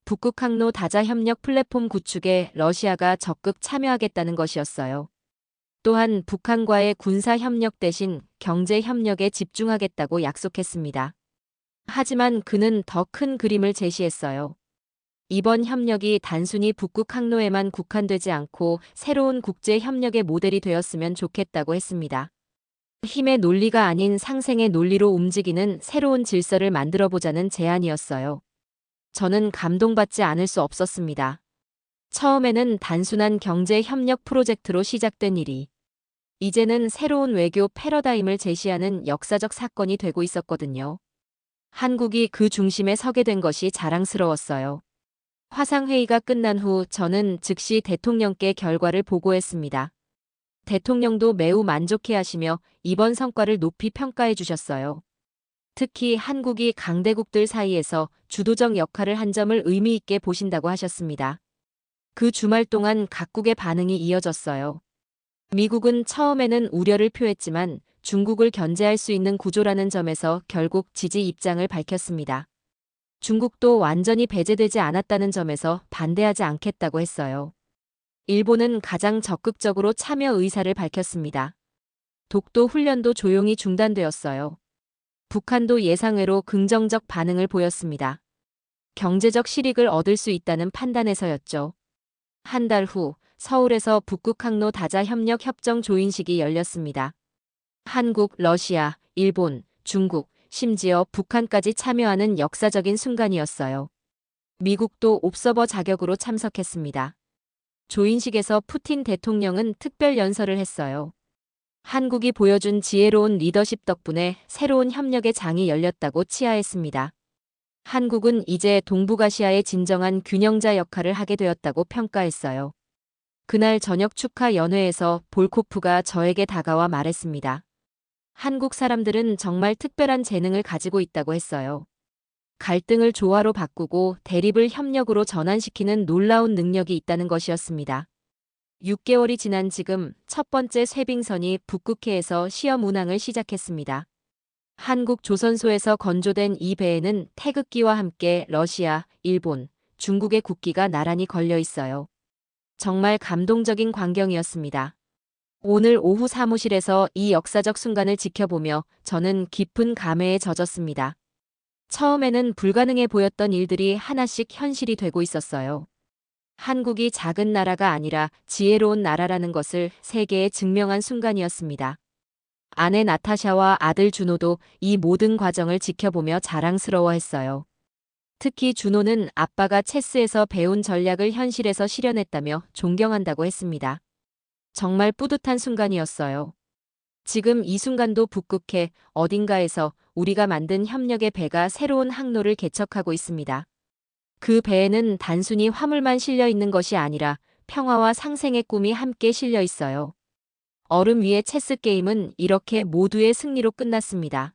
[SPEAKER 1] 북극 항로 다자 협력 플랫폼 구축에 러시아가 적극 참여하겠다는 것이었어요. 또한 북한과의 군사 협력 대신 경제 협력에 집중하겠다고 약속했습니다. 하지만 그는 더 큰 그림을 제시했어요. 이번 협력이 단순히 북극 항로에만 국한되지 않고 새로운 국제 협력의 모델이 되었으면 좋겠다고 했습니다. 힘의 논리가 아닌 상생의 논리로 움직이는 새로운 질서를 만들어 보자는 제안이었어요. 저는 감동받지 않을 수 없었습니다. 처음에는 단순한 경제 협력 프로젝트로 시작된 일이 이제는 새로운 외교 패러다임을 제시하는 역사적 사건이 되고 있었거든요. 한국이 그 중심에 서게 된 것이 자랑스러웠어요. 화상회의가 끝난 후 저는 즉시 대통령께 결과를 보고했습니다. 대통령도 매우 만족해하시며 이번 성과를 높이 평가해 주셨어요. 특히 한국이 강대국들 사이에서 주도적 역할을 한 점을 의미 있게 보신다고 하셨습니다. 그 주말 동안 각국의 반응이 이어졌어요. 미국은 처음에는 우려를 표했지만 중국을 견제할 수 있는 구조라는 점에서 결국 지지 입장을 밝혔습니다. 중국도 완전히 배제되지 않았다는 점에서 반대하지 않겠다고 했어요. 일본은 가장 적극적으로 참여 의사를 밝혔습니다. 독도 훈련도 조용히 중단되었어요. 북한도 예상외로 긍정적 반응을 보였습니다. 경제적 실익을 얻을 수 있다는 판단에서였죠. 한 달 후 서울에서 북극 항로 다자 협력 협정 조인식이 열렸습니다. 한국, 러시아, 일본, 중국, 심지어 북한까지 참여하는 역사적인 순간이었어요. 미국도 옵서버 자격으로 참석했습니다. 조인식에서 푸틴 대통령은 특별 연설을 했어요. 한국이 보여준 지혜로운 리더십 덕분에 새로운 협력의 장이 열렸다고 치하했습니다. 한국은 이제 동북아시아의 진정한 균형자 역할을 하게 되었다고 평가했어요. 그날 저녁 축하 연회에서 볼코프가 저에게 다가와 말했습니다. 한국 사람들은 정말 특별한 재능을 가지고 있다고 했어요. 갈등을 조화로 바꾸고 대립을 협력으로 전환시키는 놀라운 능력이 있다는 것이었습니다. 6개월이 지난 지금 첫 번째 쇄빙선이 북극해에서 시험 운항을 시작했습니다. 한국 조선소에서 건조된 이 배에는 태극기와 함께 러시아, 일본, 중국의 국기가 나란히 걸려 있어요. 정말 감동적인 광경이었습니다. 오늘 오후 사무실에서 이 역사적 순간을 지켜보며 저는 깊은 감회에 젖었습니다. 처음에는 불가능해 보였던 일들이 하나씩 현실이 되고 있었어요. 한국이 작은 나라가 아니라 지혜로운 나라라는 것을 세계에 증명한 순간이었습니다. 아내 나타샤와 아들 준호도 이 모든 과정을 지켜보며 자랑스러워했어요. 특히 준호는 아빠가 체스에서 배운 전략을 현실에서 실현했다며 존경한다고 했습니다. 정말 뿌듯한 순간이었어요. 지금 이 순간도 북극해 어딘가에서 우리가 만든 협력의 배가 새로운 항로를 개척하고 있습니다. 그 배에는 단순히 화물만 실려 있는 것이 아니라 평화와 상생의 꿈이 함께 실려 있어요. 얼음 위의 체스 게임은 이렇게 모두의 승리로 끝났습니다.